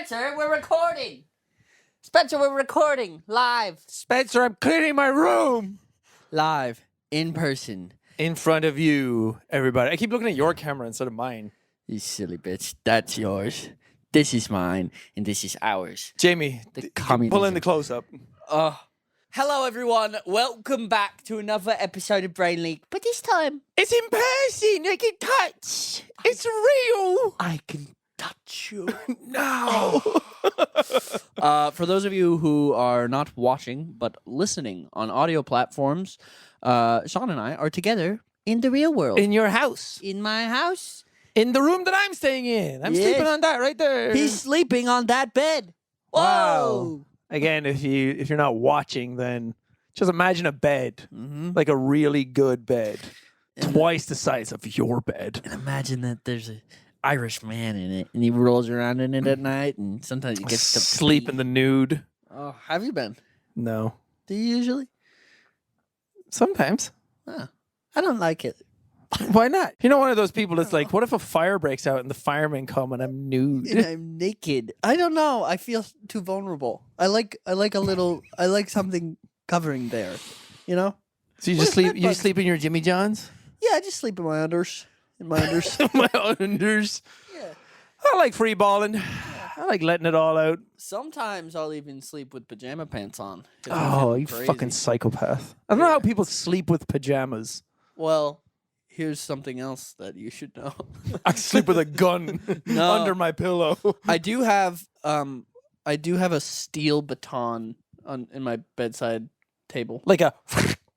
Spencer, we're recording. Spencer, we're recording live. Spencer, I'm cleaning my room. Live, in person. In front of you, everybody. I keep looking at your camera instead of mine. You silly bitch. That's yours. This is mine, and this is ours. Jamie, pull in the close-up. Hello, everyone. Welcome back to another episode of Brain Leak. But this time, It's in person. I can touch. It's real. I can touch you. No. For those of you who are not watching, but listening on audio platforms, Sean and I are together in the real world. In your house. In my house. In the room that I'm staying in. I'm sleeping on that right there. He's sleeping on that bed. Whoa. Wow. Again, if you're not watching, then just imagine a bed. Mm-hmm. Like a really good bed. Twice the size of your bed. And imagine that there's an Irish man in it, and he rolls around in it at night, and sometimes he gets to sleep in the nude. Oh, have you been? No. Do you usually? Sometimes. Oh, I don't like it. Why not? You're not one of those people that's like, what if a fire breaks out and the firemen come and I'm nude? And I'm naked. I don't know. I feel too vulnerable. I like something covering there. You know? So you just sleep. You sleep in your Jimmy Johns? Yeah, I just sleep in my unders. My unders. Yeah. I like free balling. I like letting it all out. Sometimes I'll even sleep with pajama pants on. Oh, you fucking psychopath! I don't know how people sleep with pajamas. Well, here's something else that you should know. I sleep with a gun under my pillow. I do have a steel baton in my bedside table. Like a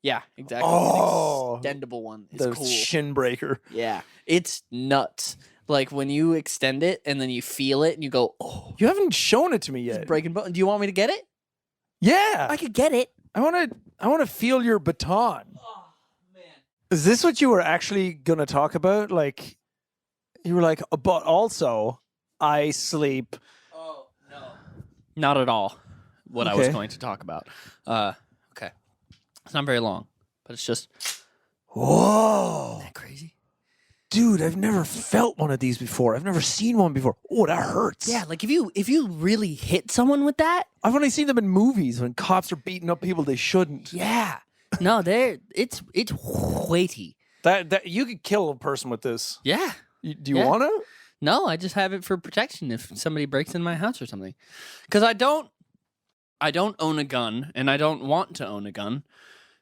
Yeah, exactly. Oh, An extendable one. It's the cool. shin breaker. Yeah, it's nuts. Like when you extend it and then you feel it and you go, oh, You haven't shown it to me yet. it's breaking bone. Do you want me to get it? Yeah, I could get it. I want to feel your baton. Oh man. Is this what you were actually gonna talk about? Like, you were like, but also, I sleep. Oh no. Not at all. What I was Okay. going to talk about. Okay. It's not very long, but it's just Whoa, isn't that crazy? dude! I've never felt one of these before. I've never seen one before. Oh, that hurts. Yeah, like if you really hit someone with that. I've only seen them in movies when cops are beating up people they shouldn't. Yeah. No, it's weighty. That you could kill a person with this. Yeah. Do you Yeah. want to? No, I just have it for protection if somebody breaks in my house or something. Because I don't own a gun, and I don't want to own a gun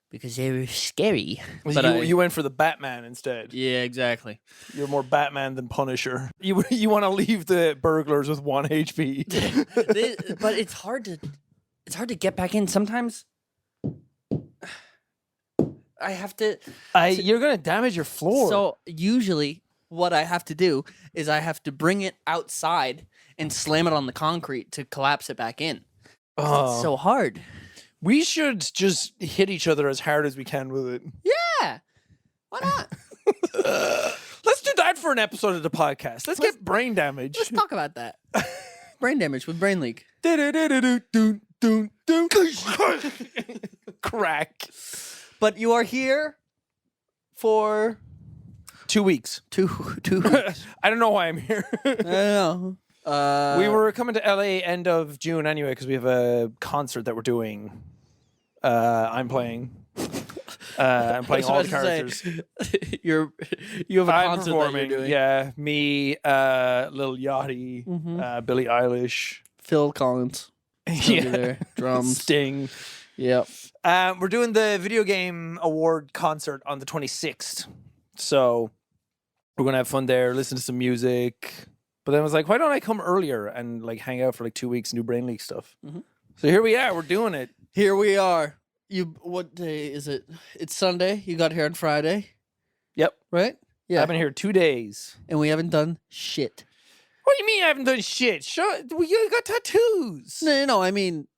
because they're scary. But You went for the Batman instead. yeah, exactly. You're more Batman than Punisher. You want to leave the burglars with 1 HP. But it's hard to get back in. Sometimes I have to. You're gonna damage your floor. So usually, what I have to do is I have to bring it outside and slam it on the concrete to collapse it back in. It's so hard. We should just hit each other as hard as we can with it. Yeah. Why not? Let's do that for an episode of the podcast. Let's get brain damage. Let's talk about that. Brain damage with brain leak. Crack. But you are here for 2 weeks. two weeks. I don't know why I'm here. I don't know. We were coming to LA end of June anyway because we have a concert that we're doing. I'm playing. I'm playing all the characters. You have a I'm concert performing. that you're doing. Yeah, me, Lil Yachty, Billie Eilish, Phil Collins. yeah, There. Drums. Sting. Yep. We're doing the video game award concert on the 26th, so we're gonna have fun there. Listen to some music. But then I was like, why don't I come earlier and like hang out for like 2 weeks, new Brain Leak stuff? Mm-hmm. So here we are. We're doing it. Here we are. What day is it? It's Sunday. You got here on Friday. Yep. Right? Yeah. I've been here 2 days. And we haven't done shit. What do you mean I haven't done shit? You got tattoos. No. I mean,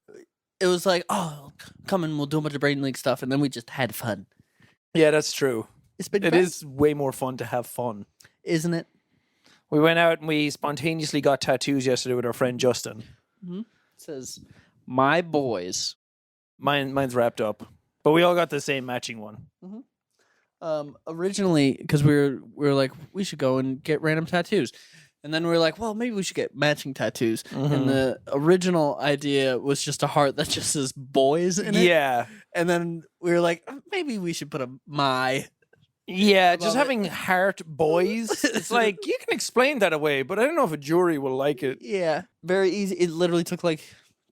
it was like, oh, come and we'll do a bunch of Brain League stuff. And then we just had fun. Yeah, that's true. It's been It fun. is way more fun to have fun. Isn't it? We went out and we spontaneously got tattoos yesterday with our friend Justin. Mm-hmm. It says, my boys. Mine's wrapped up, but we all got the same matching one. Originally, because we were like, we should go and get random tattoos. And then we were like, well, maybe we should get matching tattoos. Mhm. And the original idea was just a heart that just says boys in it. Yeah. And then we were like, maybe we should put a my. Yeah, Love just it. having heart boys. It's like, you can explain that away, but I don't know if a jury will like it. Yeah. Very easy. It literally took like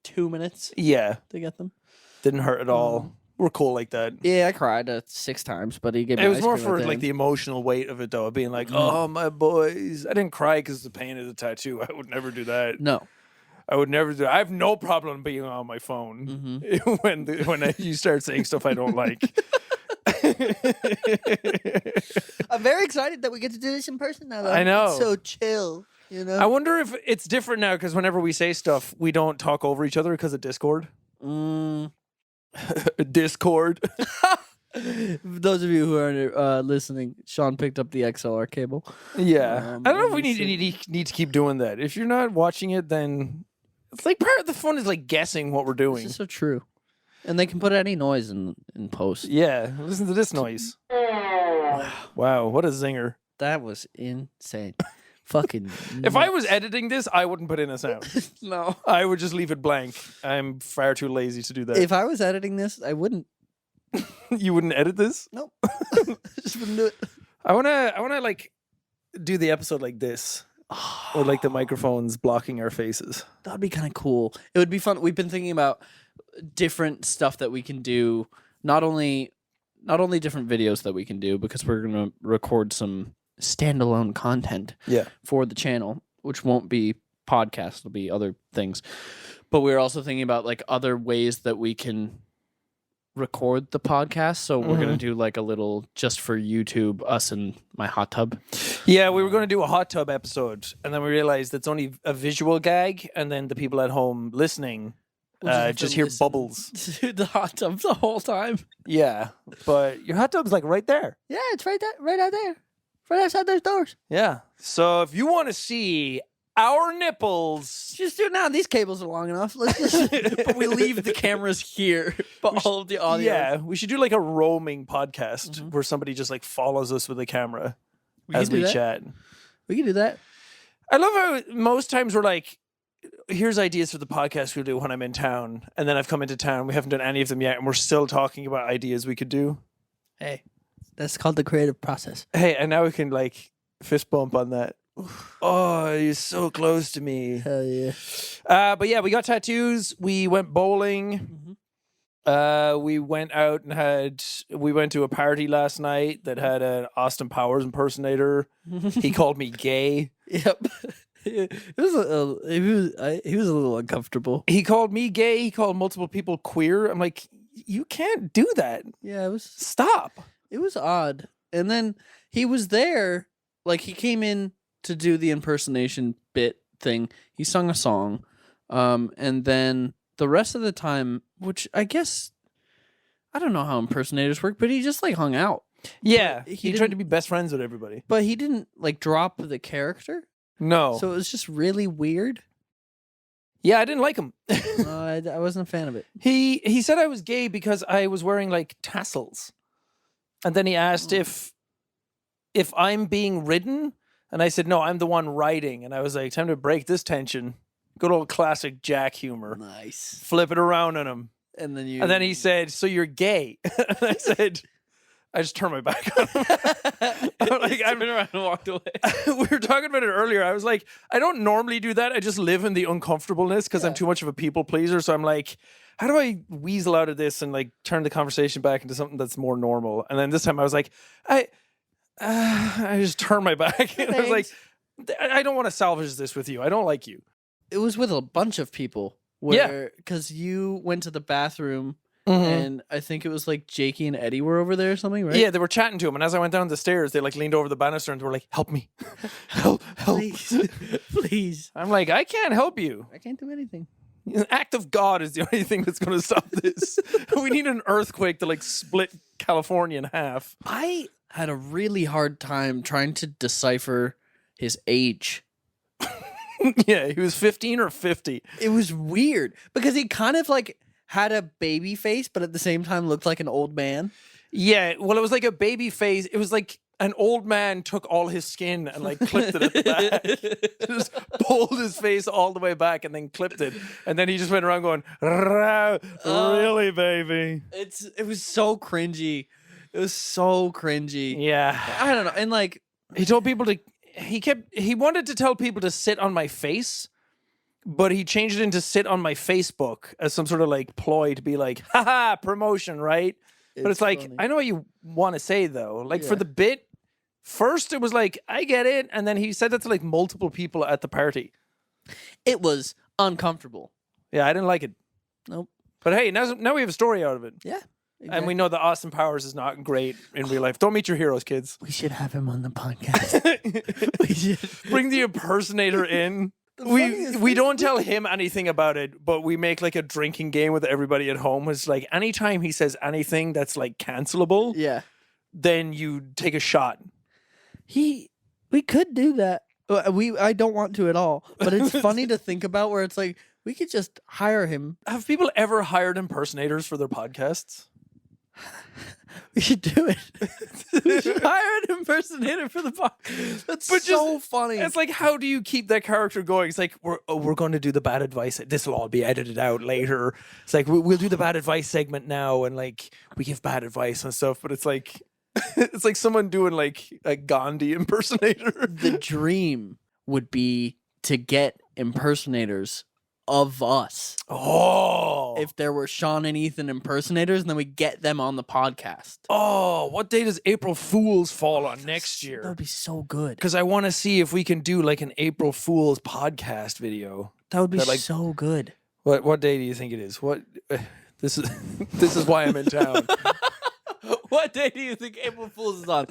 2 minutes Yeah. to get them. Didn't hurt at all. We're cool like that. Yeah, I cried 6 times, but he gave me It was ice more cream for at the like end. the emotional weight of it, though, being like, oh, my boys. I didn't cry because the pain of the tattoo. I would never do that. No. I would never do that. I have no problem being on my phone when you start saying stuff I don't like. I'm very excited that we get to do this in person now, though. I know. It's so chill, you know? I wonder if it's different now because whenever we say stuff, we don't talk over each other because of Discord. Discord. Those of you who are listening, Sean picked up the XLR cable. Yeah. I don't know if we let me need to keep doing that. If you're not watching it, then it's like part of the fun is like guessing what we're This doing. is so true. And they can put any noise in post. Yeah. Listen to this noise. Wow. What a zinger. That was insane. Fucking If I was editing this, I wouldn't put in a sound. no. I would just leave it blank. I'm far too lazy to do that. If I was editing this, I wouldn't. You wouldn't edit this? Nope. Just wouldn't do it. I wanna like do the episode like this. Or like the microphones blocking our faces. That'd be kind of cool. It would be fun. We've been thinking about different stuff that we can do. Not only different videos that we can do, because we're gonna record some standalone content Yeah. for the channel, which won't be podcasts, it'll be other things. But we're also thinking about like other ways that we can record the podcast. So we're gonna do like a little just for YouTube, us and my hot tub. Yeah, we were going to do a hot tub episode, and then we realized it's only a visual gag, and then the people at home listening just hear bubbles. to the hot tub the whole time. Yeah, but your hot tub's like right there. Yeah, it's right out there. Right outside those doors. Yeah. So if you want to see our nipples, Just do it now. These cables are long enough. Let's just but we leave the cameras here, but all of the audio. yeah, we should do like a roaming podcast where somebody just like follows us with a camera We as can do we that. chat. We can do that. I love how most times we're like, here's ideas for the podcast we'll do when I'm in town. And then I've come into town. We haven't done any of them yet. And we're still talking about ideas we could do. Hey, that's called the creative process. Hey, and now we can like fist bump on that. Oh, you're so close to me. Hell yeah. But yeah, we got tattoos. We went bowling. We went out and we went to a party last night that had an Austin Powers impersonator. He called me gay. Yep. He was a little uncomfortable. He called me gay. He called multiple people queer. I'm like, you can't do that. Yeah, Stop. it was odd. And then he was there, like he came in to do the impersonation bit thing. He sung a song. And then the rest of the time, which I guess I don't know how impersonators work, but he just like hung out. Yeah, But he tried to be best friends with everybody. But he didn't like drop the character. No. So it was just really weird. Yeah, I didn't like him. I wasn't a fan of it. He said I was gay because I was wearing like tassels. And then he asked if I'm being ridden, and I said no, I'm the one riding. And I was like, time to break this tension. Good old classic Jack humor. Nice. Flip it around on him. And then he said, so you're gay. And I said, I just turned my back on him. I'm like, I've been around and walked away. We were talking about it earlier. I was like, I don't normally do that. I just live in the uncomfortableness because I'm too much of a people pleaser. So I'm like, how do I weasel out of this and like turn the conversation back into something that's more normal? And then this time I was like, I just turned my back. And I was like, I don't want to salvage this with you. I don't like you. It was with a bunch of people. Because you went to the bathroom. And I think it was like Jakey and Eddie were over there or something, right? Yeah, they were chatting to him. And as I went down the stairs, they like leaned over the banister and they were like, help me. help. Please. Please. I'm like, I can't help you. I can't do anything. An act of God is the only thing that's going to stop this. We need an earthquake to like split California in half. I had a really hard time trying to decipher his age. Yeah, he was 15 or 50. It was weird because he kind of like had a baby face, but at the same time looked like an old man. Yeah, well, it was like a baby face. It was like an old man took all his skin and like clipped it at the back. Just pulled his face all the way back and then clipped it. And then he just went around going, really, baby? It was so cringy. It was so cringy. Yeah. I don't know. And like he told people to he wanted to tell people to sit on my face, but he changed it into sit on my Facebook as some sort of like ploy to be like, haha, promotion, right? But it's like, funny. I know what you want to say though. Like for the bit, first it was like, I get it. And then he said that to like multiple people at the party. It was uncomfortable. Yeah, I didn't like it. Nope. But hey, now we have a story out of it. Yeah. And we know that Austin Powers is not great in real life. Don't meet your heroes, kids. We should have him on the podcast. We should Bring the impersonator in. We don't tell him anything about it, but we make like a drinking game with everybody at home. It's like anytime he says anything that's like cancelable, Yeah. then you take a shot. We could do that. I don't want to at all, but it's funny to think about where it's like we could just hire him. Have people ever hired impersonators for their podcasts? We should do it. We should hire an impersonator for the podcast. That's so funny. It's like, how do you keep that character going? It's like, we're going to do the bad advice. This will all be edited out later. It's like, we'll do the bad advice segment now. And like, we give bad advice and stuff. But it's like, it's like someone doing like a Gandhi impersonator. The dream would be to get impersonators of us. Oh. If there were Sean and Ethan impersonators, and then we get them on the podcast. Oh, what day does April Fool's fall on next year? That would be so good. Because I want to see if we can do like an April Fool's podcast video. That would be so good. What day do you think it is? This is why I'm in town. What day do you think April Fool's is on?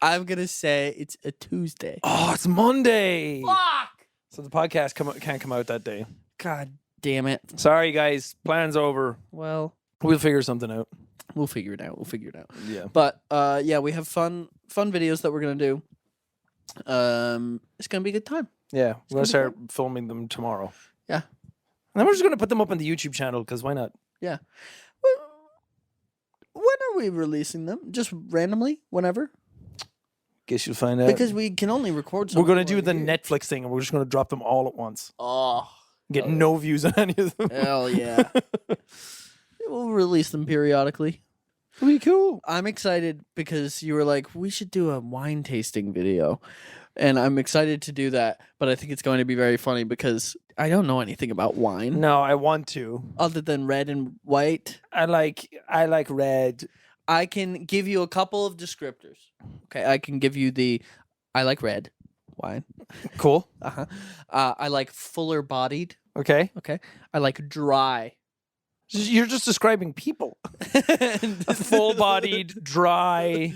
I'm gonna say it's a Tuesday. Oh, it's Monday. Fuck! So the podcast can't come out that day. God damn it. Sorry, guys. Plan's over. Well, We'll figure something out. we'll figure it out. Yeah. But yeah, we have fun videos that we're gonna do. It's gonna be a good time. Yeah. We're going to start filming them tomorrow. Yeah. And then we're just going to put them up on the YouTube channel because why not? Yeah. When are we releasing them? Just randomly, whenever? Guess you'll find out. Because we can only record some. we're going to do the Netflix thing and we're just going to drop them all at once. Oh, Get no views on any of them. hell yeah. We'll release them periodically. It'll be cool. I'm excited because you were like, we should do a wine tasting video. And I'm excited to do that, but I think it's going to be very funny because I don't know anything about wine No, I want to. other than red and white. I like red. I can give you a couple of descriptors. Okay, I can give you I like red wine. Cool. Uh-huh. I like fuller bodied. Okay. Okay. I like dry. You're just describing people. Full-bodied, dry,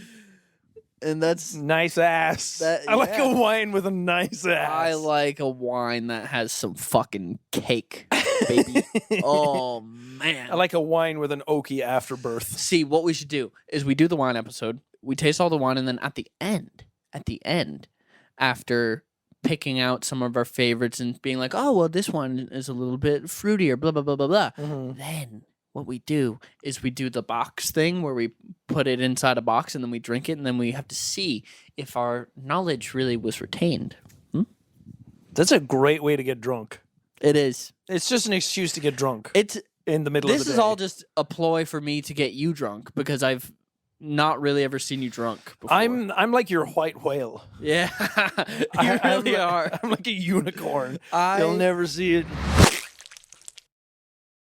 And that's nice ass. I like a wine with a nice ass. I like a wine that has some fucking cake, baby. Oh man. I like a wine with an oaky afterbirth. See, what we should do is we do the wine episode. We taste all the wine, and then at the end, after picking out some of our favorites and being like, oh, well, this one is a little bit fruitier, blah, blah, blah, blah, blah. Mm-hmm. Then what we do is we do the box thing where we put it inside a box and then we drink it, and then we have to see if our knowledge really was retained. That's a great way to get drunk. It is. It's just an excuse to get drunk It's in the middle of the day. This is all just a ploy for me to get you drunk because I've not really ever seen you drunk before. I'm like your white whale. Yeah. You really are. I'm like a unicorn. You'll never see it.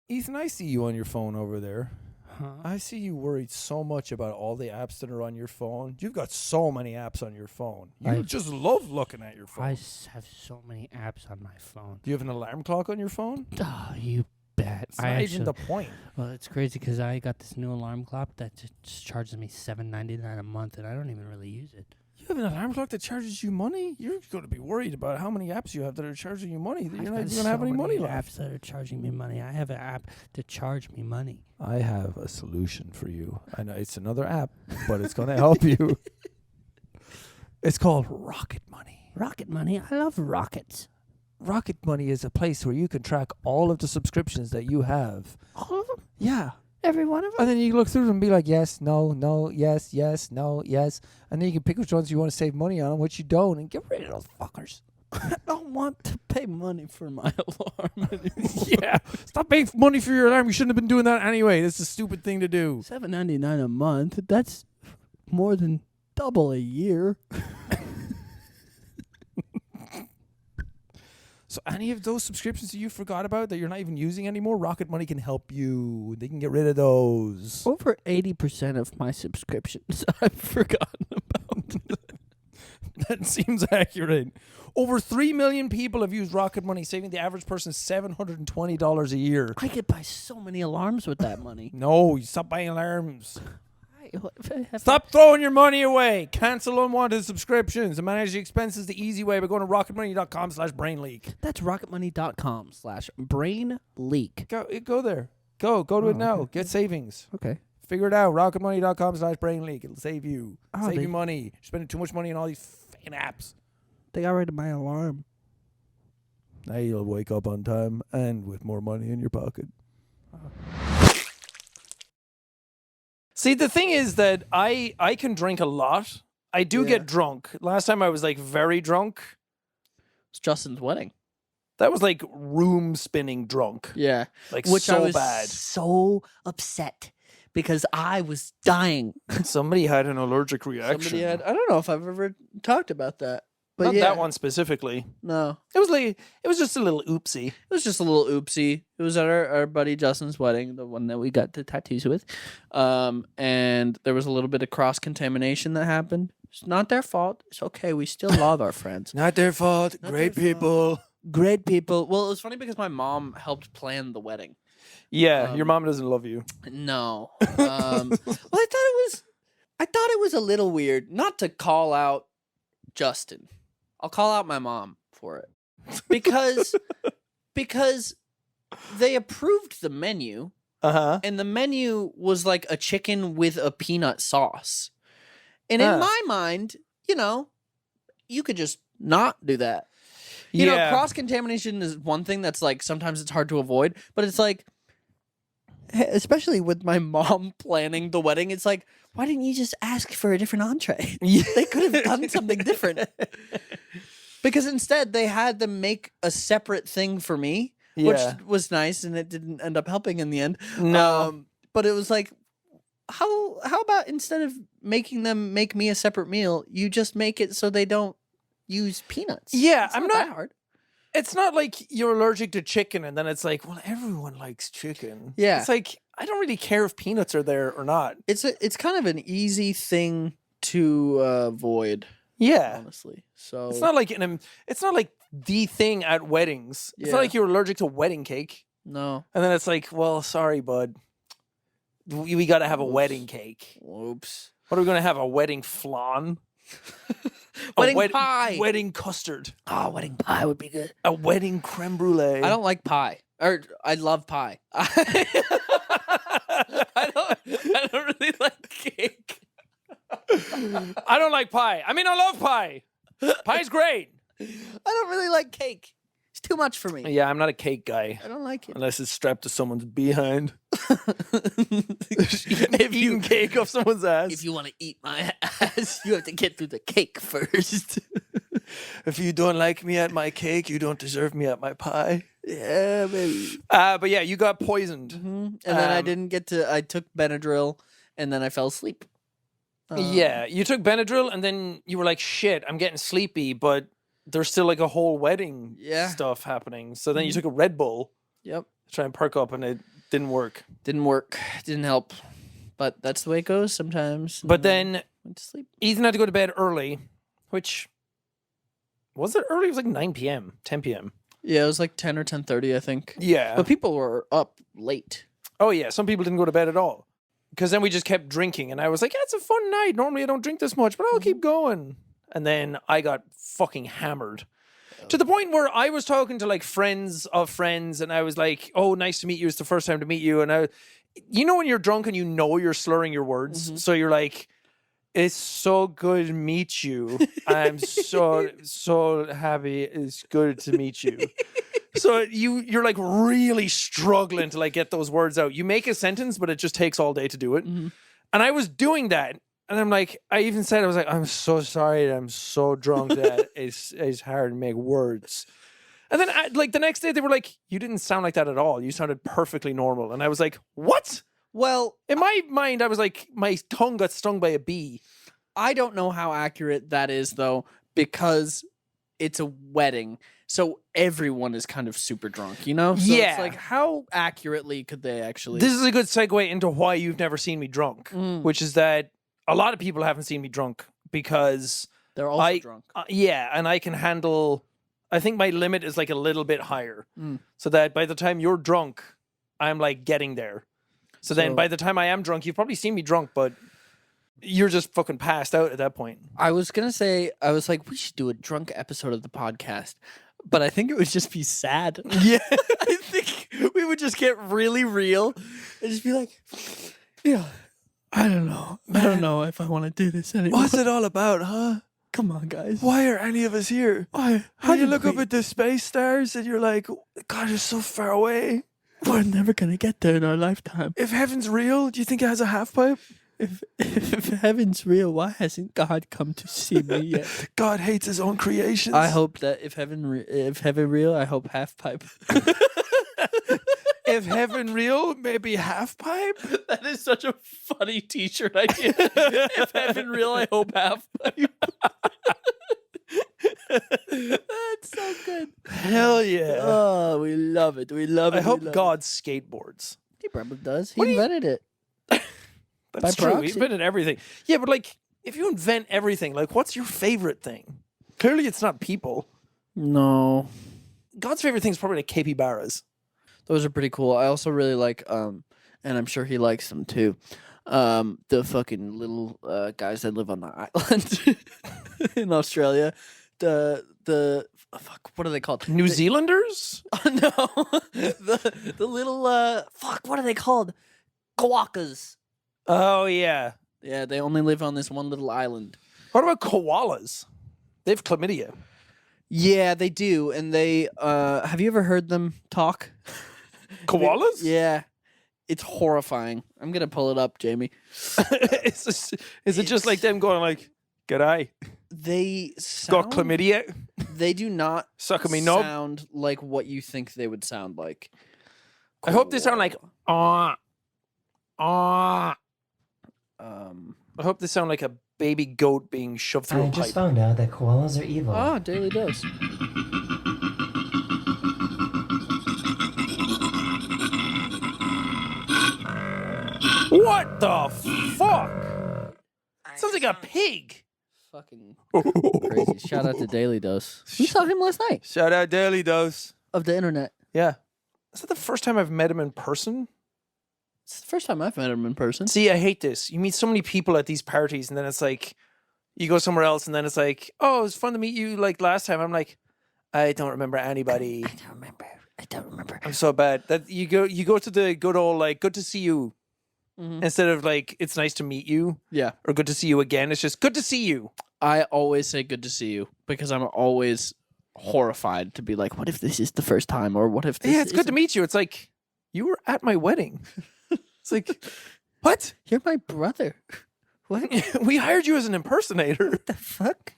Ethan, I see you on your phone over there. Huh? I see you worried so much about all the apps that are on your phone. You've got so many apps on your phone. You just love looking at your phone. I have so many apps on my phone. Do you have an alarm clock on your phone? Oh, you bet. It's not even the point. Well, it's crazy because I got this new alarm clock that just charges me $7.99 a month, and I don't even really use it. You have an alarm clock that charges you money? You're going to be worried about how many apps you have that are charging you money. That you're not even going to have any money left. Apps that are charging me money. I have an app to charge me money. I have a solution for you. I know it's another app, but it's going to help you. It's called Rocket Money. Rocket Money? I love rockets. Rocket Money is a place where you can track all of the subscriptions that you have. All of them? Yeah. Every one of them. And then you look through them and be like, yes, no, no, yes, yes, no, yes. And then you can pick which ones you want to save money on and which you don't, and get rid of those fuckers. I don't want to pay money for my alarm anymore. Yeah. Stop paying money for your alarm. You shouldn't have been doing that anyway. That's a stupid thing to do. $7.99 a month. That's more than double a year. So any of those subscriptions that you forgot about that you're not even using anymore, Rocket Money can help you. They can get rid of those. Over 80% of my subscriptions I've forgotten about. That seems accurate. Over 3 million people have used Rocket Money, saving the average person $720 a year. I could buy so many alarms with that money. No, you stop buying alarms. What if I have Stop throwing your money away. Cancel unwanted subscriptions and manage the expenses the easy way by going to rocketmoney.com/brainleak. That's rocketmoney.com/brainleak. Go there. Go to it now. Okay. Get savings. Okay. Figure it out. Rocketmoney.com/brainleak. It'll save you. Oh, Save they- you money. You're spending too much money on all these fucking apps. They got rid of my alarm. Now you'll wake up on time and with more money in your pocket. See, the thing is that I can drink a lot. I do Yeah. get drunk. Last time I was like very drunk. It's Justin's wedding. That was like room spinning drunk. Yeah. Like Which so I was bad. so upset because I was dying. Somebody had an allergic reaction. Somebody had, I don't know if I've ever talked about that. But Not yeah, that one specifically. No. It was just a little oopsie. It was just a little oopsie. It was at our buddy Justin's wedding, the one that we got the tattoos with. And there was a little bit of cross-contamination that happened. It's not their fault. It's okay. We still love our friends. Not their fault. Not Great their fault. people. Great people. Well, it was funny because my mom helped plan the wedding. Yeah, your mom doesn't love you. No. Well, I thought it was a little weird not to call out Justin. I'll call out my mom for it. Because they approved the menu Uh-huh. and the menu was like a chicken with a peanut sauce. And in my mind, you could just not do that. You know, cross-contamination is one thing that's like sometimes it's hard to avoid, but it's like, especially with my mom planning the wedding, it's like, why didn't you just ask for a different entree? They could have done something different. Because instead they had them make a separate thing for me, which was nice, and it didn't end up helping in the end. No. But it was like, how about instead of making them make me a separate meal, you just make it so they don't use peanuts? Yeah, It's I'm not not that hard. It's not like you're allergic to chicken and then it's like, well, everyone likes chicken. Yeah. It's like, I don't really care if peanuts are there or not. It's kind of an easy thing to avoid. Yeah. Honestly. So It's not like the thing at weddings. It's Yeah. not like you're allergic to wedding cake. no. And then it's like, well, sorry, bud. We got to have a Oops. wedding cake. Oops. What are we going to have? A wedding flan? Wedding pie. Wedding custard. Oh, wedding pie would be good. A wedding creme brulee. I don't like pie. Or I love pie. I don't really like cake. I don't like pie. I mean, I love pie. Pie's great. I don't really like cake. It's too much for me. Yeah, I'm not a cake guy. I don't like it. Unless it's strapped to someone's behind. if Eating cake off someone's ass. If you want to eat my ass, you have to get through the cake first. If you don't like me at my cake, you don't deserve me at my pie. Yeah, baby. But yeah, you got poisoned. And then I didn't get to. I took Benadryl, and then I fell asleep. Yeah, you took Benadryl, and then you were like, "Shit, I'm getting sleepy," but there's still like a whole wedding stuff happening. So then you took a Red Bull Yep. to try and perk up, and it didn't work. Didn't work. Didn't help. But that's the way it goes sometimes. But then went to sleep. Ethan had to go to bed early, which was it early? It was like 9 p.m., 10 p.m. Yeah, it was like 10 or 10:30, I think. Yeah. But people were up late. Oh, yeah. Some people didn't go to bed at all. Because then we just kept drinking. And I was like, yeah, it's a fun night. Normally I don't drink this much, but I'll keep going. And then I got fucking hammered. To the point where I was talking to like friends of friends. And I was like, oh, nice to meet you. It's the first time to meet you. And you know when you're drunk and you know you're slurring your words? So you're like, it's so good to meet you. I'm so happy. It's good to meet you. So you're like really struggling to like get those words out. You make a sentence, but it just takes all day to do it. Mm-hmm. And I was doing that. And I'm like, I even said, I was like, I'm so sorry. I'm so drunk that it's hard to make words. And then like the next day they were like, you didn't sound like that at all. You sounded perfectly normal. And I was like, what? Well, In my mind, I was like, my tongue got stung by a bee. I don't know how accurate that is though, because it's a wedding. So everyone is kind of super drunk, you know? So Yeah. it's like, how accurately could they actually? This is a good segue into why you've never seen me drunk, which is that a lot of people haven't seen me drunk because They're also drunk. Yeah, and I can handle. I think my limit is like a little bit higher, so that by the time you're drunk, I'm like getting there. So then by the time I am drunk, you've probably seen me drunk, but you're just fucking passed out at that point. I was gonna say, I was like, we should do a drunk episode of the podcast, but I think it would just be sad. Yeah. I think we would just get really real and just be like, yeah, I don't know. I don't know if I want to do this anymore. What's it all about, huh? Come on, guys. Why are any of us here? Why? How do you look up at the space stars and you're like, God, you're so far away. We're never gonna get there in our lifetime. If heaven's real, do you think it has a half pipe? If heaven's real, why hasn't God come to see me yet? God hates his own creations. I hope that if heaven real, I hope half pipe. If heaven real, maybe half pipe. That is such a funny T-shirt idea. If heaven real, I hope half pipe. That's so good. Hell yeah. Oh, we love it. We love it. I hope God skateboards. He probably does. He What do you- invented it. That's By true. proxy. He invented everything. Yeah, but like, if you invent everything, like, what's your favorite thing? Clearly, it's not people. No. God's favorite thing is probably like capybaras. Those are pretty cool. I also really like, and I'm sure he likes them too. The fucking little guys that live on the island in Australia. The fuck, what are they called? New Zealanders? No, the little fuck, what are they called? Quokkas. Oh, yeah. Yeah, they only live on this one little island. What about koalas? They have chlamydia. Yeah, they do, and they have you ever heard them talk? Koalas? Yeah. It's horrifying. I'm gonna pull it up, Jamie. Is it just like them going like, g'day, They got sound, chlamydia? They do not Sucking me knob? sound like what you think they would sound like. I hope they sound like, ah. I hope they sound like a baby goat being shoved through I a just pipe. found out that koalas are evil. Ah, Daily Dose. What the fuck? Sounds like a pig. Fucking crazy. Shout out to Daily Dose. We saw him last night Shout out Daily Dose. of the internet. Yeah. Is that the first time I've met him in person? It's the first time I've met him in person. See, I hate this. You meet so many people at these parties, and then it's like, you go somewhere else, and then it's like, oh, it was fun to meet you like last time. I'm like, I don't remember anybody. I don't remember. I'm so bad. That you go to the good old like, good to see you, instead of like, it's nice to meet you, Yeah. or good to see you again. It's just good to see you. I always say good to see you because I'm always horrified to be like, what if this is the first time? Or what if this Yeah, it's good to isn't? meet you. It's like, you were at my wedding. It's like, what? You're my brother. What We hired you as an impersonator. the fuck?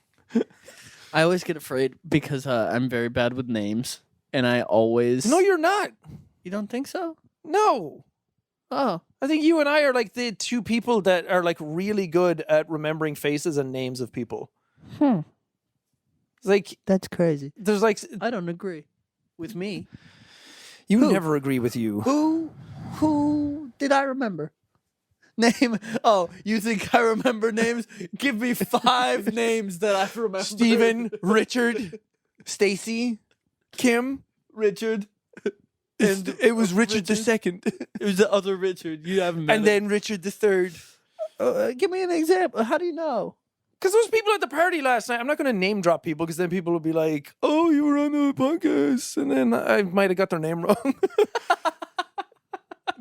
I always get afraid because I'm very bad with names. And I always... No, you're not. You don't think so? No. Oh. I think you and I are like the two people that are like really good at remembering faces and names of people. It's like, That's crazy. there's like, I don't agree with me. you Who? never agree with you. Who did I remember? Name. Oh, you think I remember names? Give me 5 names that I remember. Stephen, Richard, Stacy, Kim, Richard. and it was Richard the second, It was the other Richard. You haven't met and then Richard the third. give me an example. How do you know? Because those people at the party last night, I'm not going to name drop people because then people will be like, oh, you were on the podcast. And then I might have got their name wrong.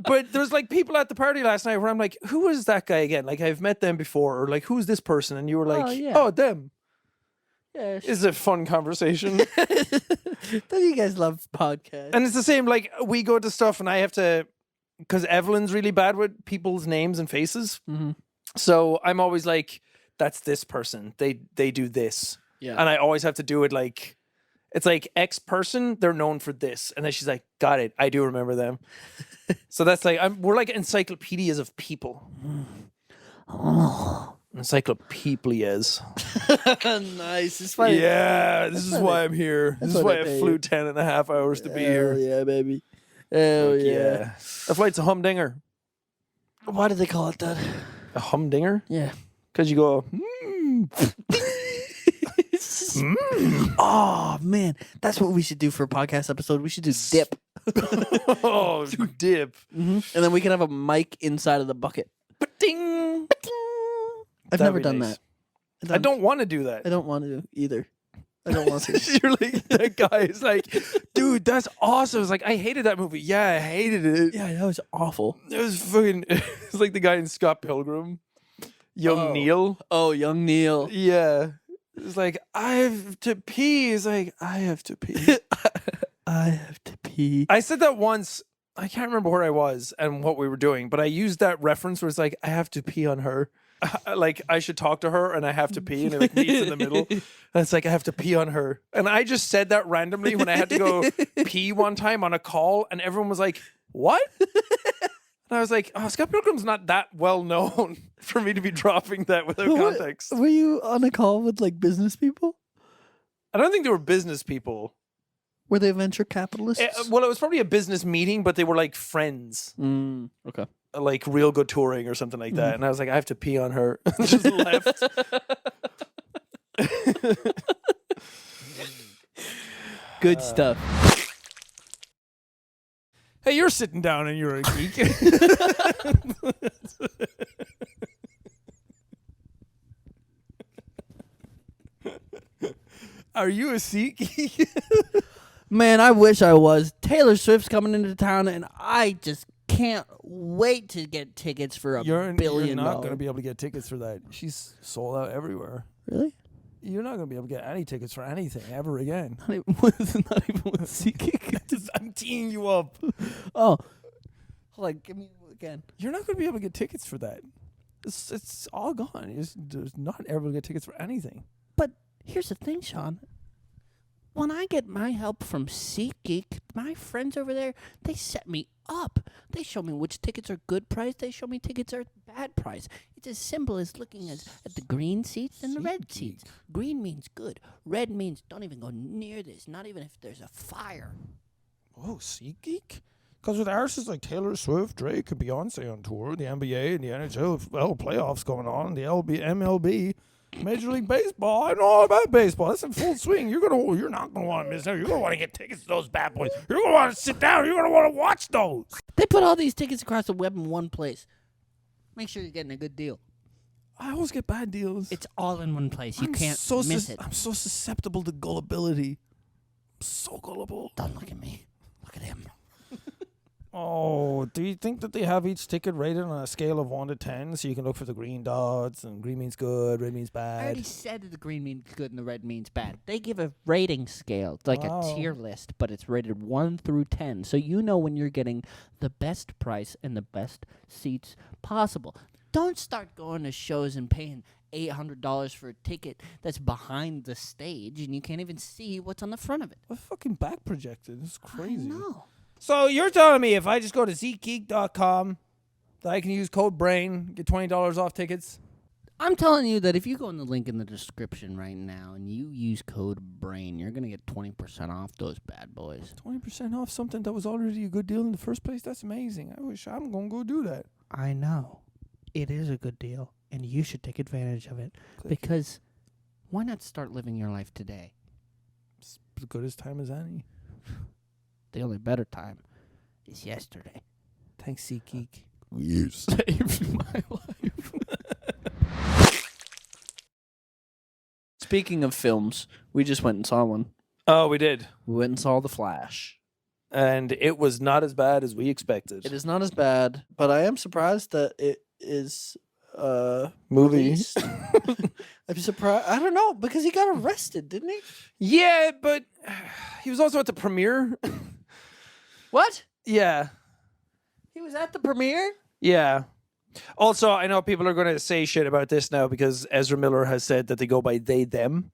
But there's like people at the party last night where I'm like, who is that guy again? Like, I've met them before. Or like, who's this person? And you were like, yeah. oh, them. Yeah. It's a fun conversation. Don't you guys love podcasts? And it's the same, like, we go to stuff and I have to, because Evelyn's really bad with people's names and faces. Mm-hmm. So I'm always like, that's this person. They do this. Yeah. And I always have to do it like, it's like X person, they're known for this. And then she's like, got it. I do remember them. So that's like, we're like encyclopedias of people. Encyclopedias. Nice. It's funny. Yeah, this is why I'm here. This is why I flew 10.5 hours to be here. Yeah, baby. Hell Fuck yeah. That flight's a humdinger. Why do they call it that? A humdinger? Yeah. Because you go, Oh man, that's what we should do for a podcast episode. We should do dip. oh, dip. And then we can have a mic inside of the bucket. Ding. I've That'd never be done nice. that. I don't want to do that. I don't want to either. I don't want to. You're like, that guy is like, dude, that's awesome. It's like, I hated that movie. Yeah, I hated it. Yeah, that was awful. It was fucking, it's like the guy in Scott Pilgrim. Young Neil. Oh, young Neil. Yeah. It's like, I have to pee. It's like, I have to pee. I have to pee. I said that once. I can't remember where I was and what we were doing, but I used that reference where it's like, I have to pee on her. Like, I should talk to her and I have to pee, and it like meets in the middle. And it's like, I have to pee on her. And I just said that randomly when I had to go pee one time on a call, and everyone was like, what? And I was like, oh, Scott Pilgrim's not that well known for me to be dropping that without context. Were you on a call with like business people? I don't think they were business people. Were they venture capitalists? Well, it was probably a business meeting, but they were like friends. Okay. Like Real Good Touring or something like that. And I was like, I have to pee on her. Just left. Good stuff. Hey, you're sitting down and you're a geek. Are you a Seatgeek? Man, I wish I was. Taylor Swift's coming into town, and I just can't wait to get tickets for a billion You're not dollars. going to be able to get tickets for that. She's sold out everywhere. Really? You're not going to be able to get any tickets for anything ever again. Not even with SeatGeek. I'm teeing you up. Oh. Hold on, give me again. You're not going to be able to get tickets for that. It's all gone. There's not ever going to get tickets for anything. But here's the thing, Sean. When I get my help from SeatGeek, my friends over there, they set me up. They show me which tickets are good price. They show me tickets are bad price. It's as simple as looking at the green seats and the red seats. Green means good. Red means don't even go near this, not even if there's a fire. Oh, SeatGeek? Because with artists like Taylor Swift, Drake, and Beyonce on tour, the NBA and the NHL playoffs going on, the MLB, Major League Baseball. I know all about baseball. That's in full swing. You're not gonna want to miss out. You're gonna want to get tickets to those bad boys. You're gonna want to sit down. You're gonna want to watch those. They put all these tickets across the web in one place. Make sure you're getting a good deal. I always get bad deals. It's all in one place. You can't miss it. I'm so susceptible to gullibility. I'm so gullible. Don't look at me. Look at him. Oh, do you think that they have each ticket rated on a scale of 1 to 10 so you can look for the green dots and green means good, red means I bad? already said that the green means good and the red means bad. They give a rating scale. It's like a tier list, but it's rated 1 through 10. So you know when you're getting the best price and the best seats possible. Don't start going to shows and paying $800 for a ticket that's behind the stage and you can't even see what's on the front of it. What fucking back projected? This is crazy. No. So you're telling me if I just go to SeatGeek.com that I can use code BRAIN, get $20 off tickets? I'm telling you that if you go in the link in the description right now and you use code BRAIN, you're going to get 20% off those bad boys. 20% off something that was already a good deal in the first place? That's amazing. I wish I'm going to go do that. I know. It is a good deal, and you should take advantage of it. Because why not start living your life today? It's as good as time as any. The only better time is yesterday. Thanks, SeatGeek. You saved my life. Speaking of films, we just went and saw one. Oh, we did. We went and saw The Flash. And it was not as bad as we expected. It is not as bad, but I am surprised that it is Movie. released. I'm surprised. I don't know because he got arrested, didn't he? Yeah, but he was also at the premiere. What? Yeah. He was at the premiere? Yeah. Also, I know people are going to say shit about this now because Ezra Miller has said that they go by they, them.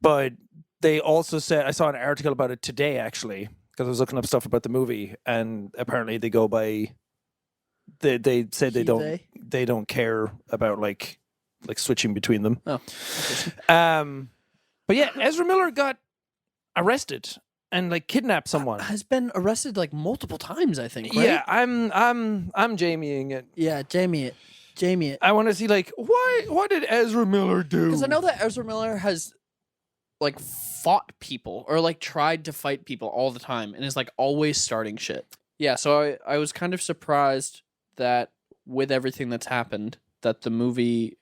But they also said, I saw an article about it today, actually, because I was looking up stuff about the movie, and apparently they go by, they said He, they don't care about like switching between them. Oh. But yeah, Ezra Miller got arrested and like kidnapped someone. Has been arrested like multiple times, I think, right? Yeah, I'm Jamieing it. Yeah, Jamie it. I want to see like what did Ezra Miller do? Because I know that Ezra Miller has like fought people or like tried to fight people all the time and is like always starting shit. Yeah, so I was kind of surprised that with everything that's happened that the movie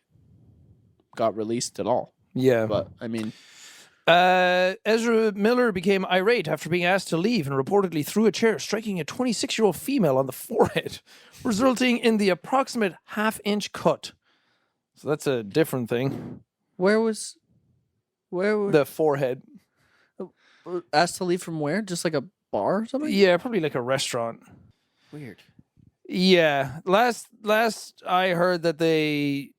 got released at all. Yeah. But I mean, Ezra Miller became irate after being asked to leave and reportedly threw a chair, striking a 26-year-old female on the forehead, resulting in the approximate half-inch cut. So that's a different thing. where was The forehead. asked to leave from where? Just like a bar or something? Yeah, probably like a restaurant. Weird. Yeah. Last I heard that they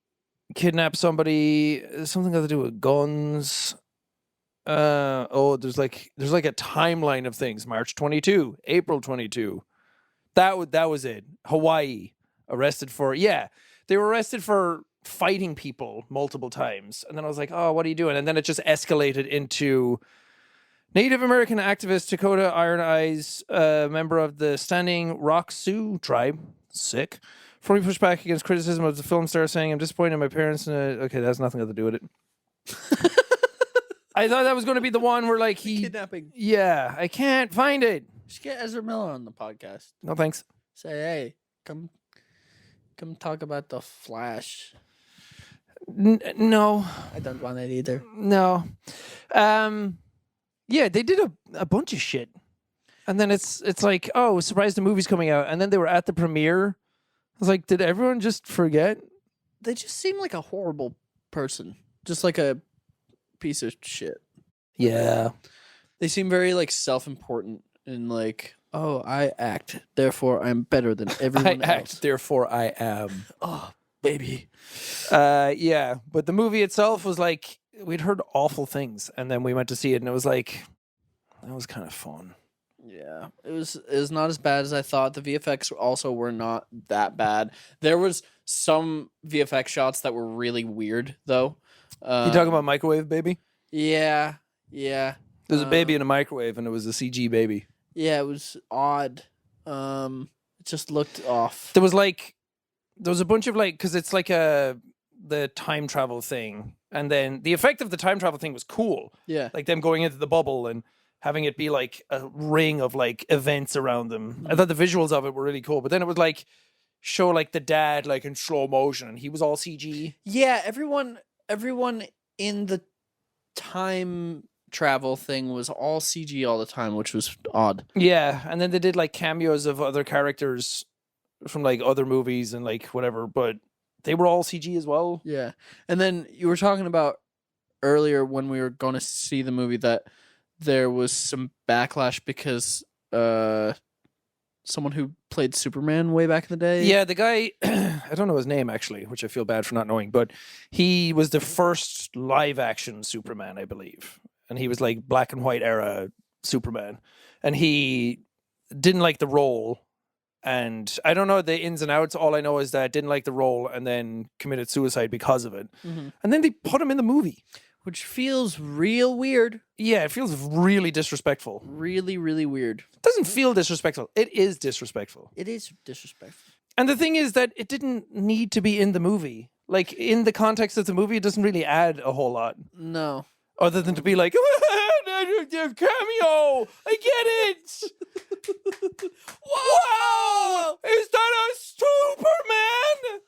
kidnapped somebody, something got to do with guns. There's like a timeline of things. March 22, April 22. That was it. Hawaii arrested for they were arrested for fighting people multiple times. And then I was like, oh, what are you doing? And then it just escalated into Native American activist Dakota Iron Eyes, member of the Standing Rock Sioux tribe, sick, fully pushed back against criticism of the film star, saying, I'm disappointed in my parents. Okay, that has nothing to do with it. I thought that was going to be the one where like he Kidnapping. Yeah, I can't find it. Just get Ezra Miller on the podcast. No thanks. Say, hey, come talk about the Flash. No. I don't want it either. No. Yeah, they did a bunch of shit. And then it's like, oh, surprise, the movie's coming out. And then they were at the premiere. I was like, did everyone just forget? They just seem like a horrible person. Just like a piece of shit. Yeah. They seem very like self-important and like, oh, I act, therefore I'm better than everyone I else. act, therefore I am. Oh, baby. Yeah, but the movie itself was like, we'd heard awful things, and then we went to see it, and it was like, that was kind of fun. Yeah, it was not as bad as I thought. The VFX also were not that bad. There was some VFX shots that were really weird, though. You talking about Microwave Baby? Yeah. There's a baby in a microwave, and it was a CG baby. Yeah, it was odd. It just looked off. There was a bunch of like, because it's like the time travel thing, and then the effect of the time travel thing was cool. Yeah. Like them going into the bubble and having it be like a ring of like events around them. I thought the visuals of it were really cool, but then it would like show like the dad like in slow motion, and he was all CG. Yeah, everyone in the time travel thing was all CG all the time, which was odd. Yeah, and then they did like cameos of other characters from like other movies and like whatever, but they were all CG as well. Yeah. And then you were talking about earlier when we were going to see the movie that there was some backlash because someone who played Superman way back in the day. Yeah, the guy, I don't know his name actually, which I feel bad for not knowing, but he was the first live action Superman, I believe. And he was like black and white era Superman. And he didn't like the role. And I don't know the ins and outs. All I know is that didn't like the role and then committed suicide because of it. Mm-hmm. And then they put him in the movie. Which feels real weird. Yeah, it feels really disrespectful. Really, really weird. It doesn't feel disrespectful. It is disrespectful. It is disrespectful. And the thing is that it didn't need to be in the movie. Like, in the context of the movie, it doesn't really add a whole lot. No. Other than to be like, cameo! I get it! Wow! Is that a Superman?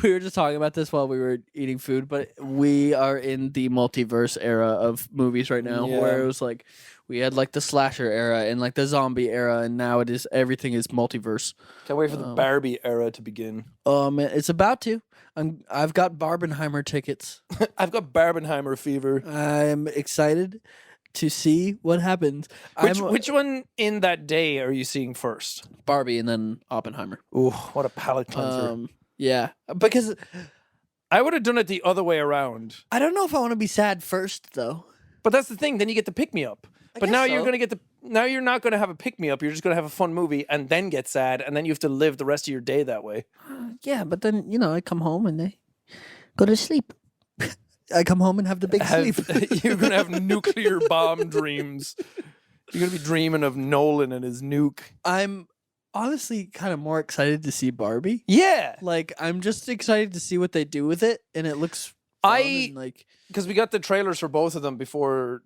We were just talking about this while we were eating food, but we are in the multiverse era of movies right now, Yeah. where it was like We had like the slasher era and like the zombie era, and now everything is multiverse. Can't wait for the Barbie era to begin. Man, it's about to. I've got Barbenheimer tickets. I've got Barbenheimer fever. I'm excited to see what happens. Which one in that day are you seeing first? Barbie and then Oppenheimer. Ooh, what a palate cleanser. Yeah, because I would have done it the other way around. I don't know if I want to be sad first though. But that's the thing. Then you get the pick me up. But now you're gonna get now you're not gonna have a pick me up. You're just gonna have a fun movie and then get sad, and then you have to live the rest of your day that way. Yeah, but then I come home and they go to sleep. I come home and have the big sleep. You're gonna have nuclear bomb dreams. You're gonna be dreaming of Nolan and his nuke. I'm honestly kind of more excited to see Barbie. Yeah, like I'm just excited to see what they do with it, and it looks fun and, like because we got the trailers for both of them before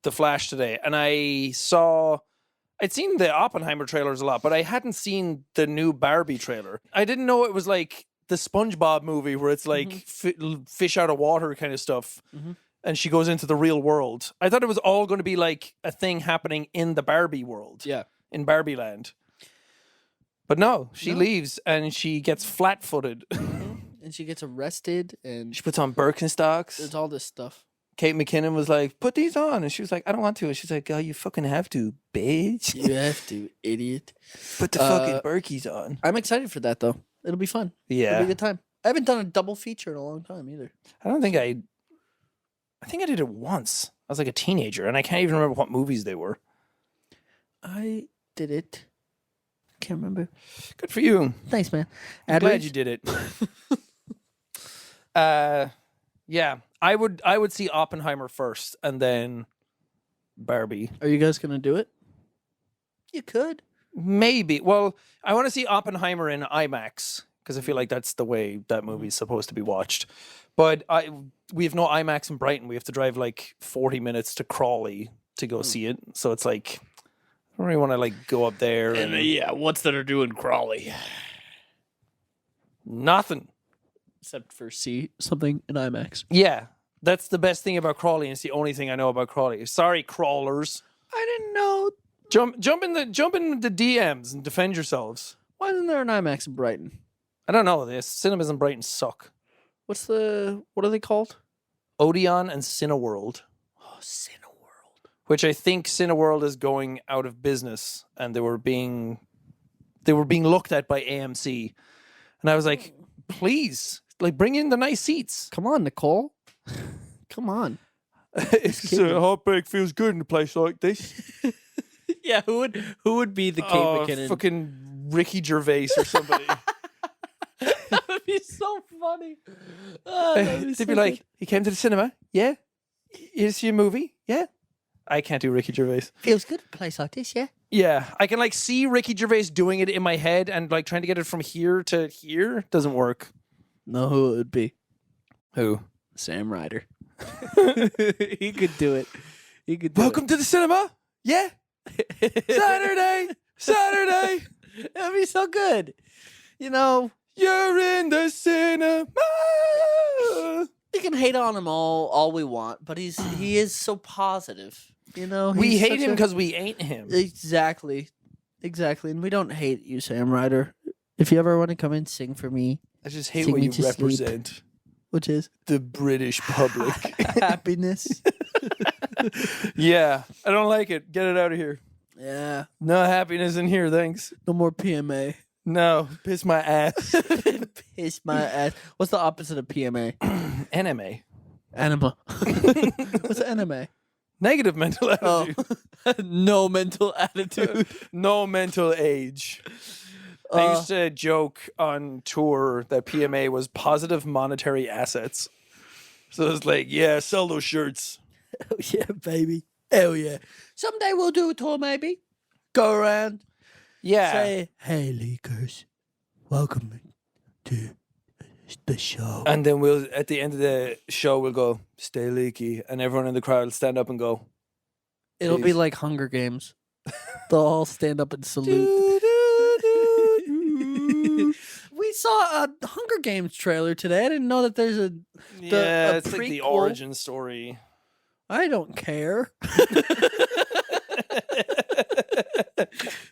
the Flash today, and I'd seen the Oppenheimer trailers a lot, but I hadn't seen the new Barbie trailer. I didn't know it was like the SpongeBob movie where it's like fish out of water kind of stuff, and she goes into the real world. I thought it was all going to be like a thing happening in the Barbie world, in Barbie Land. But no, she leaves and she gets flat-footed. And she gets arrested, and she puts on Birkenstocks. There's all this stuff. Kate McKinnon was like, put these on. And she was like, I don't want to. And she's like, oh, you fucking have to, bitch. You have to, idiot. Put the fucking Berkeys on. I'm excited for that, though. It'll be fun. Yeah. It'll be a good time. I haven't done a double feature in a long time, either. I think I did it once. I was like a teenager, and I can't even remember what movies they were. I did it. Can't remember. Good for you. Thanks, man. I'm glad you did it. Yeah. I would see Oppenheimer first and then Barbie. Are you guys gonna do it? You could. Maybe. Well, I want to see Oppenheimer in IMAX because I feel like that's the way that movie's supposed to be watched. But we have no IMAX in Brighton. We have to drive like 40 minutes to Crawley to go see it. So it's like I don't really want to like go up there. And yeah, what's that are doing Crawley? Nothing. Except for see something in IMAX. Yeah, that's the best thing about Crawley, and it's the only thing I know about Crawley. Sorry, crawlers. I didn't know. Jump in the DMs and defend yourselves. Why isn't there an IMAX in Brighton? I don't know. The cinemas in Brighton suck. What are they called? Odeon and Cineworld. Oh, Cineworld. Which I think Cineworld is going out of business, and they were being looked at by AMC, and I was like, please. Like, bring in the nice seats. Come on, Nicole. Come on. It's heartbreak feels good in a place like this. Yeah, who would be the Kate McKinnon? Fucking Ricky Gervais or somebody. That would be so funny. They'd be like, he came to the cinema, yeah? You see a movie, yeah? I can't do Ricky Gervais. Feels good in a place like this, yeah? Yeah, I can like see Ricky Gervais doing it in my head and like trying to get it from here to here. Doesn't work. Know who it would be? Who? Sam Ryder. He could do it. He could. Welcome to the cinema. Yeah. Saturday. That'd be so good. You're in the cinema. We can hate on him all we want, but he is so positive. We hate him because we ain't him. Exactly, and we don't hate you, Sam Ryder. If you ever want to come and sing for me, I just hate what you represent. Sleep, which is the British public. Happiness. Yeah, I don't like it. Get it out of here. Yeah. No happiness in here, thanks. No more PMA. No, piss my ass. Piss my ass. What's the opposite of PMA? NMA. Anima. What's NMA? Negative mental attitude. Oh. No mental attitude. No mental age. I used to joke on tour that PMA was positive monetary assets. So it's like, yeah, sell those shirts. Oh, yeah, baby. Hell yeah. Someday we'll do a tour, maybe. Go around. Yeah. Say, hey, leakers. Welcome to the show. And then at the end of the show, we'll go, stay leaky. And everyone in the crowd will stand up and go. It'll be like Hunger Games. They'll all stand up and salute. We saw a Hunger Games trailer today. I didn't know that there's it's like the origin story. I don't care.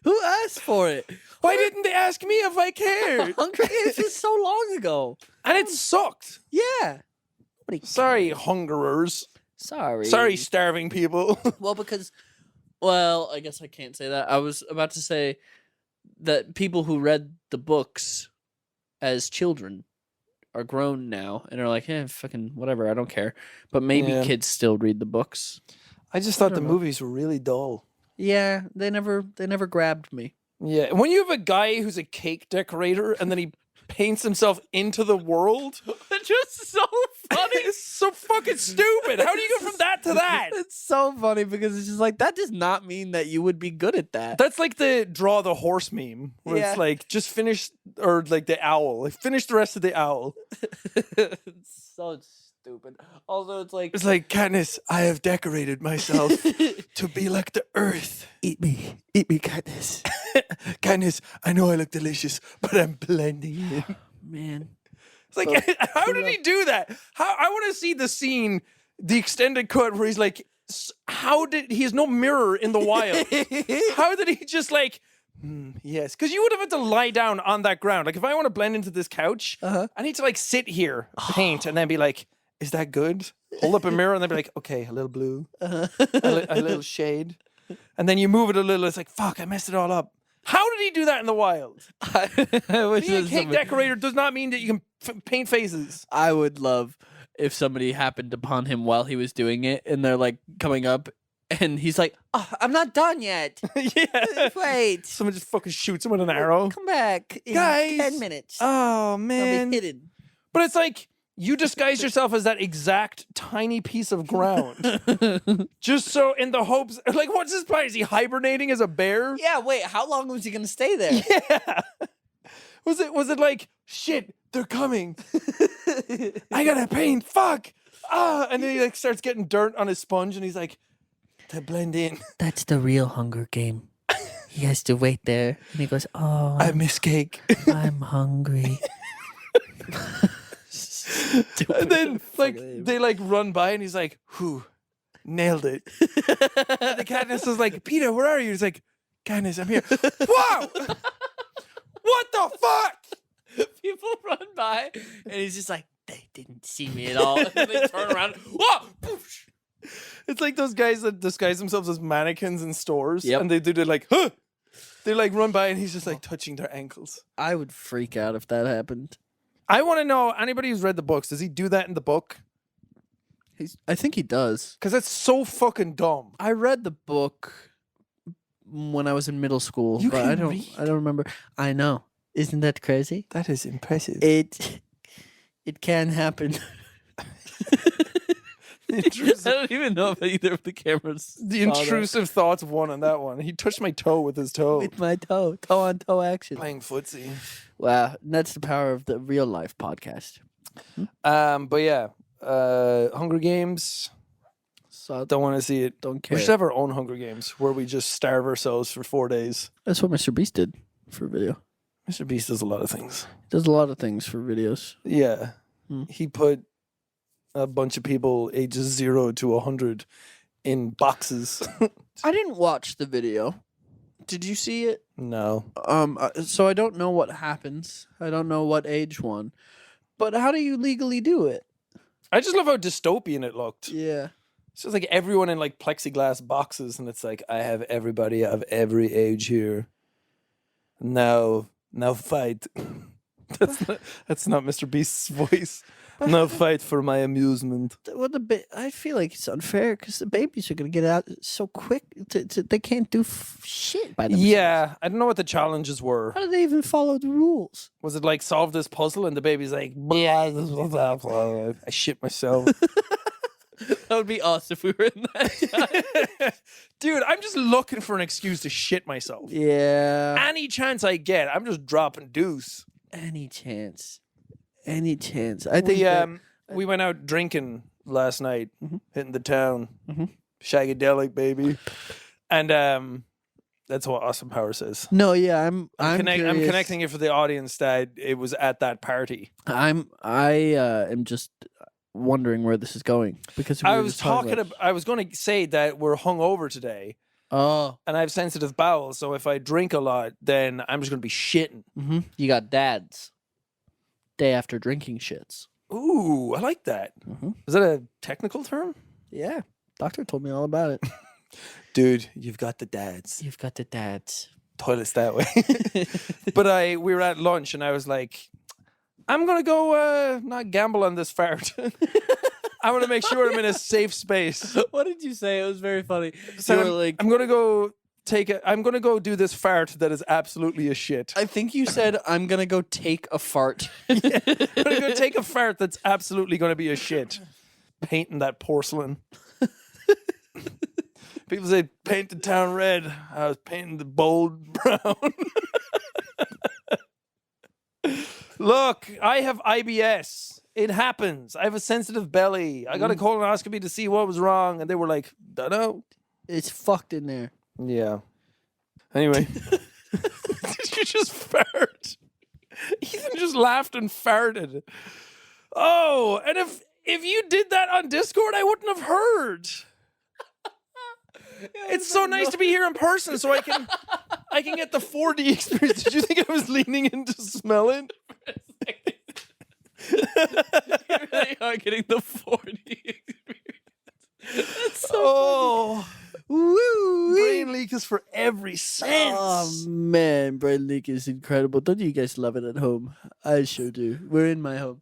Who asked for it? Why didn't they ask me if I cared? Hunger Games was so long ago. And it sucked. Yeah. Sorry, hungerers. Sorry. Sorry, starving people. Well, I guess I can't say that. I was about to say that people who read the books as children are grown now and are like, fucking whatever, I don't care. But maybe Yeah. kids still read the books. I just thought the don't know. movies were really dull. Yeah, they never grabbed me. Yeah, when you have a guy who's a cake decorator and then he paints himself into the world, It's just so funny. it's so fucking stupid. How do you go from that to that? It's so funny because it's just like that does not mean that you would be good at that. That's like the draw the horse meme, where Yeah. it's like just finish, or like the owl, like finish the rest of the owl. It's so stupid. Also, it's like It's like, Katniss, I have decorated myself to be like the earth. eat me, Katniss. Katniss, I know I look delicious, but I'm blending in. Man, It's like, how did he do that? I want to see the scene, the extended cut, where he's like, he has no mirror in the wild. How did he just like, yes? Because you would have had to lie down on that ground. Like, if I want to blend into this couch, I need to like sit here, paint, and then be like, is that good? Hold up a mirror and then be like, okay, a little blue, a little shade. And then you move it a little, it's like, fuck, I messed it all up. How did he do that in the wild? I wish Being a that cake somebody- decorator does not mean that you can paint faces. I would love if somebody happened upon him while he was doing it, and they're like coming up, and he's like, "Oh, I'm not done yet. Yeah. Wait, Someone just fucking shoots him with an arrow. come back in Guys. 10 minutes. Oh, I'll man. be hidden." But it's like, you disguise yourself as that exact tiny piece of ground. Just so in the hopes, like, what's his plan? Is he hibernating as a bear? Yeah. Wait. How long was he gonna stay there? Yeah. Was it like, shit, they're coming. I gotta paint, fuck. And then he like starts getting dirt on his sponge and he's like, to blend in. That's the real Hunger Game. He has to wait there, and he goes, "Oh, I miss cake. I'm hungry." And then like they like run by and he's like, whew, nailed it. And the Katniss is like, Peter, where are you? He's like, Katniss, I'm here. Wow! What the fuck? People run by, and he's just like, "They didn't see me at all." And then they turn around. Whoa! Poosh. It's like those guys that disguise themselves as mannequins in stores. Yep. And they do the like, huh! They like run by and he's just like touching their ankles. I would freak out if that happened. I want to know, anybody who's read the books, does he do that in the book? I think he does. Because that's so fucking dumb. I read the book when I was in middle school, You but can I don't. read? I don't remember. I know. Isn't that crazy? That is impressive. It can happen. I don't even know if either of the cameras. The saw that. intrusive thoughts won on that one. He touched my toe with his toe. With my toe on toe action. Playing footsie. Wow, that's the power of the real life podcast. But yeah, Hunger Games. So Don't want to see it. don't care. We should have our own Hunger Games where we just starve ourselves for 4 days. That's what Mr. Beast did for video. Mr. Beast does a lot of things. He does a lot of things for videos. Yeah. Hmm. He put a bunch of people ages 0 to 100 in boxes. I didn't watch the video. Did you see it? No. So I don't know what happens. I don't know what age one. But how do you legally do it? I just love how dystopian it looked. Yeah. It's just like everyone in like plexiglass boxes, and it's like, I have everybody of every age here. Now fight. That's not Mr. Beast's voice. Now fight for my amusement. What I feel like it's unfair because the babies are gonna get out so quick. They can't do shit by themselves. Yeah, I don't know what the challenges were. How do they even follow the rules? Was it like solve this puzzle and the baby's like, blah, blah, blah, blah. I shit myself. That would be us if we were in that. Dude, I'm just looking for an excuse to shit myself. Yeah. Any chance I get, I'm just dropping deuce. Any chance. I think We went out drinking last night, Mhm. hitting the town. Mhm. Shagadelic, baby. And that's what Austin Power says. no, yeah, I'm I'm curious. connecting it for the audience that it was at that party. I am just wondering where this is going because we I were was just talking talking. about. I was going to say that we're hungover today, Oh, and I have sensitive bowels. So if I drink a lot, then I'm just going to be shitting. you got dads. Day after drinking shits. Ooh, I like that. Mhm. Is that a technical term? Yeah, doctor told me all about it. Dude, you've got the dads. You've got the dads. Toilets that way. But we were at lunch, and I was like, I'm going to go not gamble on this fart. I want to make sure I'm in a safe space. What did you say? It was very funny. So You were like, I'm going to go I'm going to go do this fart that is absolutely a shit. I think you said, I'm going to go take a fart. I'm going to go take a fart that's absolutely going to be a shit. Painting that porcelain. People say paint the town red. I was painting the bold brown. Look, I have IBS. It happens. I have a sensitive belly. I got a colonoscopy to see what was wrong, and they were like, "Dunno." It's fucked in there. Yeah. Anyway, did you just fart? Ethan just laughed and farted. Oh, and if you did that on Discord, I wouldn't have heard. It's so nice to be here in person, so I can get the 4D experience. Did you think I was leaning in to smell it? You really are getting the 4D experience. That's so Woo! Brain leak is for every sense. Oh man, brain leak is incredible. Don't you guys love it at home? I sure do. We're in my home.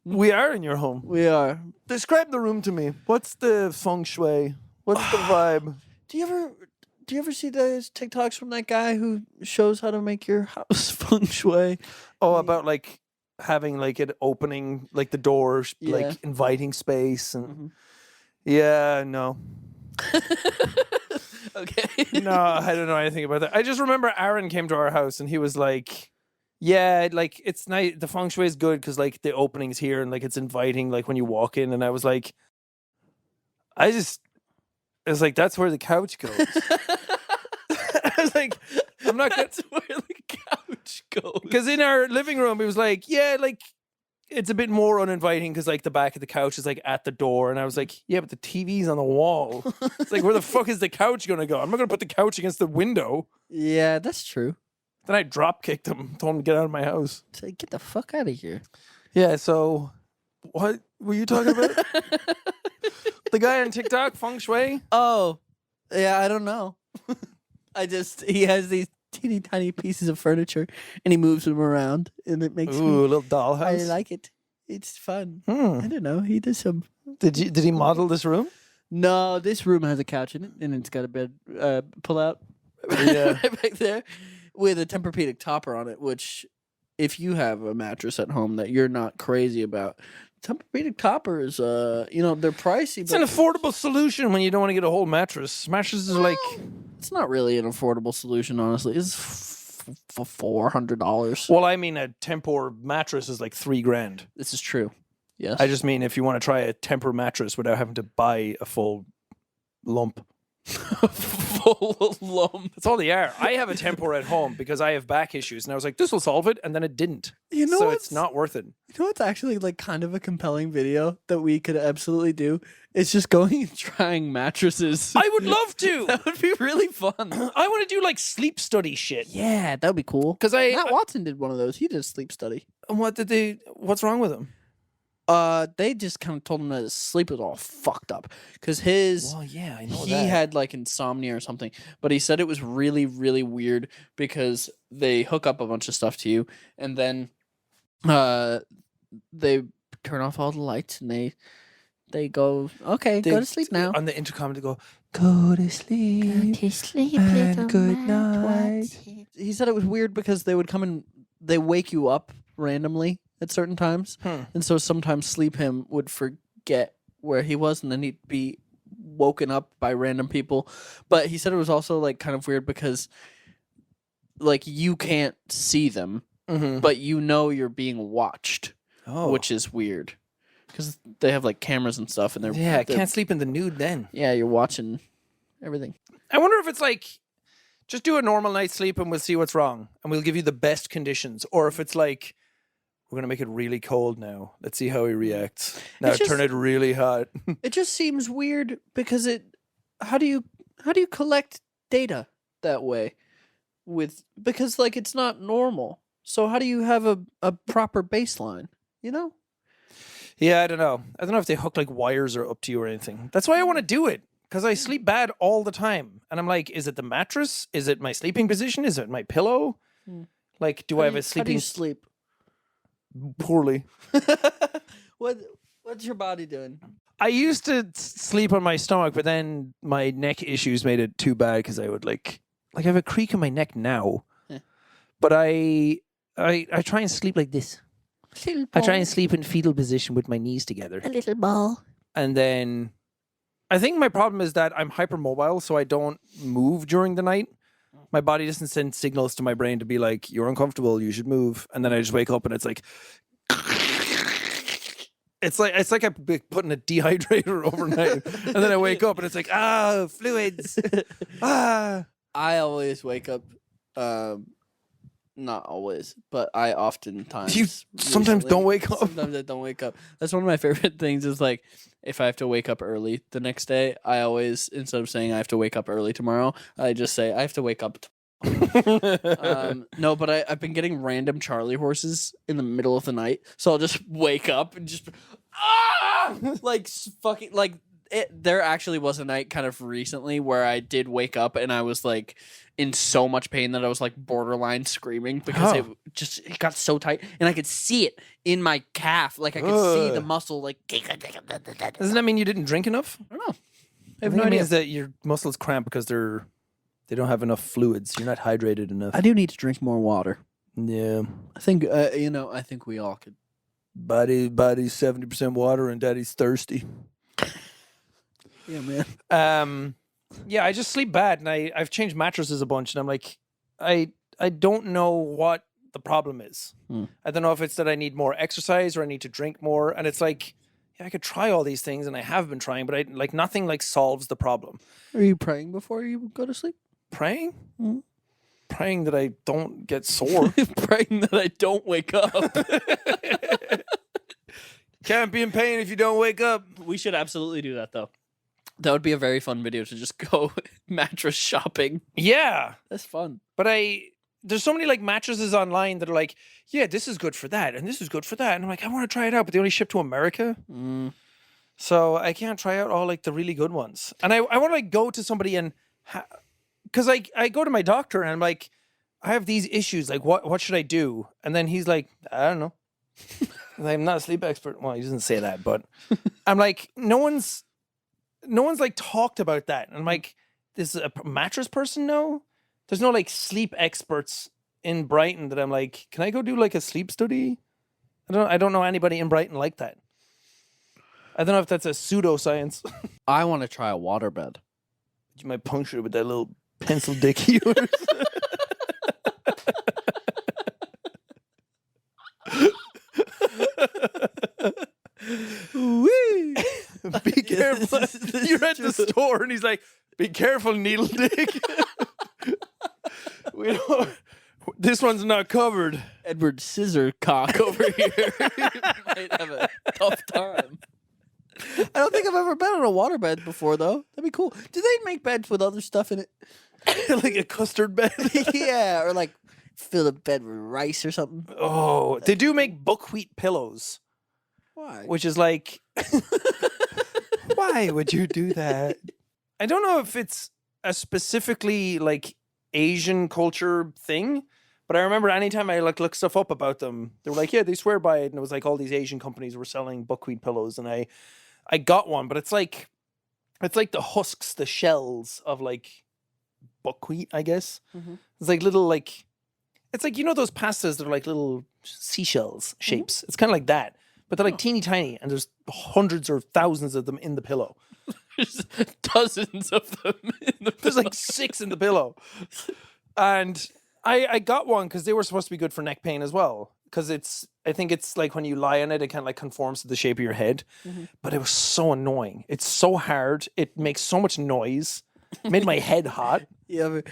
We are in your home. We are. Describe the room to me. What's the feng shui? What's the vibe? Do you ever see those TikToks from that guy who shows how to make your house feng shui? Oh, about like having like it opening like the doors, Yeah. like inviting space and Mhm. yeah, no. Okay. No, I don't know anything about that. I just remember Aaron came to our house and he was like, yeah, like it's nice. The feng shui is good because like the opening's here and like it's inviting like when you walk in. And I was like, it was like, that's where the couch goes. I was like, I'm not going That's where the couch goes. because in our living room, it was like, yeah, like it's a bit more uninviting because like the back of the couch is like at the door. And I was like, yeah, but the TV's on the wall. It's like, where the fuck is the couch going to go? I'm not going to put the couch against the window. Yeah, that's true. Then I drop kicked him, told him to get out of my house. Say, get the fuck out of here. Yeah, so what were you talking about? The guy on TikTok, Feng Shui? Oh, yeah, I don't know. He has these teeny tiny pieces of furniture and he moves them around and it makes Ooh, me, a little I dollhouse. like it. It's fun. I don't know. He does some. Did he model this room? No, this room has a couch in it and it's got a bed pull out Yeah. right back there with a Tempur-Pedic topper on it, which if you have a mattress at home that you're not crazy about, Tempur-Pedic toppers, they're pricey, It's but an affordable solution when you don't want to get a whole mattress. Mattresses are like, it's not really an affordable solution, honestly. It's for $400. well, I mean, a Tempur mattress is like $3,000. This is true. Yes. I just mean if you want to try a Tempur mattress without having to buy a full lump. full lump. That's all they are. I have a Tempur at home because I have back issues, and I was like, this will solve it, and then it didn't. You know so what's- it's not worth it. You know what's actually like kind of a compelling video that we could absolutely do? It's just going and trying mattresses. I would love to. That would be really fun. I want to do like sleep study shit. Yeah, that would be cool. Because Matt Watson did one of those. He did a sleep study. What's wrong with him? They just kind of told him that his sleep was all fucked up because his Yeah, I he had like insomnia or something. But he said it was really, really weird because they hook up a bunch of stuff to you and then they turn off all the lights and they go, okay, go to sleep now. On the intercom to go to sleep. To sleep, And little good Matt night. Watson. He said it was weird because they would come and they wake you up randomly at certain times. And so sometimes Sleep Him would forget where he was and then he'd be woken up by random people. But he said it was also like kind of weird because like you can't see them, but you know you're being watched, which is weird. Because they have like cameras and stuff and Yeah, I they're can't sleep in the nude then. yeah, you're watching everything. I wonder if it's like, just do a normal night's sleep and we'll see what's wrong. And we'll give you the best conditions. Or if it's like, We're gonna make it really cold now. Let's see how he reacts. Now It's turn just- it really hot. It just seems weird because how do you collect data that way because like it's not normal. So how do you have a proper baseline, you know? Yeah, I don't know. I don't know if they hook like wires or up to you or anything. That's why I want to do it. Because I sleep bad all the time. And I'm like, is it the mattress? Is it my sleeping position? Is it my pillow? Like, do I have a How do sleeping you sleep? poorly? What's your body doing? I used to sleep on my stomach, but then my neck issues made it too bad because I would like I have a creak in my neck now. Yeah. But I try and sleep like this. I try and sleep in fetal position with my knees together. A little ball. And then I think my problem is that I'm hypermobile, so I don't move during the night. My body doesn't send signals to my brain to be like, you're uncomfortable, you should move. And then I just wake up and it's like it's like I'm putting a dehydrator overnight. And then I wake up and it's like, fluids. I always wake up not always, but I oftentimes You sometimes recently- don't wake up. Sometimes I don't wake up. That's one of my favorite things is like if I have to wake up early the next day, I always instead of saying I have to wake up early tomorrow, I just say I have to wake up no, but I've been getting random Charlie horses in the middle of the night, so I'll just wake up and just like fucking like there actually was a night kind of recently where I did wake up and I was like in so much pain that I was like borderline screaming because it got so tight and I could see it in my calf, like I could see the muscle like. Doesn't that mean you didn't drink enough? I don't know. I have no idea. It means that your muscles cramp because they don't have enough fluids. You're not hydrated enough. I do need to drink more water. Yeah. I think I think we all could. Body's 70% water and daddy's thirsty. Yeah, man. Yeah, I just sleep bad and I've changed mattresses a bunch and I'm like, I don't know what the problem is. I don't know if it's that I need more exercise or I need to drink more. And it's like, yeah, I could try all these things and I have been trying, but nothing like solves the problem. Are you praying before you go to sleep? Praying? Praying that I don't get sore. Praying that I don't wake up. Can't be in pain if you don't wake up. We should absolutely do that though. That would be a very fun video to just go mattress shopping. Yeah. That's fun. But there's so many like mattresses online that are like, yeah, this is good for that and this is good for that. And I'm like, I want to try it out, but they only ship to America. So I can't try out all like the really good ones. And I want to like go to somebody and because I go to my doctor and I'm like, I have these issues. Like, what should I do? And then he's like, I don't know. I'm not a sleep expert. Well, he doesn't say that, but I'm like, no one's like talked about that. And I'm like, this is a mattress person? No, there's no like sleep experts in Brighton that I'm like, can I go do like a sleep study? I don't know anybody in Brighton like that. I don't know if that's a pseudoscience. I want to try a waterbed. You might puncture it with that little pencil dick of yours. Wee! Be careful. You're at the store and he's like, be careful, needle dick. This one's not covered. Edward Scissorcock over here might have a tough time. I don't think I've ever been on a waterbed before, though. That'd be cool. Do they make beds with other stuff in it? Like a custard bed? Yeah, or like fill the bed with rice or something. Oh, they do make buckwheat pillows. Why? Which is like, why would you do that? I don't know if it's a specifically like Asian culture thing, but I remember anytime I like look stuff up about them, they were like, yeah, they swear by it. And it was like all these Asian companies were selling buckwheat pillows. And I got one, but it's like the husks, the shells of like buckwheat, I guess. Mm-hmm. It's like little like, it's like, you know, those pastas that are like little seashells shapes. It's kind of like that. But they're like teeny tiny, and there's hundreds or thousands of them in the pillow. There's dozens of them in the There's like 6 in the pillow. And I got one because they were supposed to be good for neck pain as well. Because I think it's like when you lie on it, it kind of like conforms to the shape of your head. Mm-hmm. But it was so annoying. It's so hard. It makes so much noise. It made my head hot. You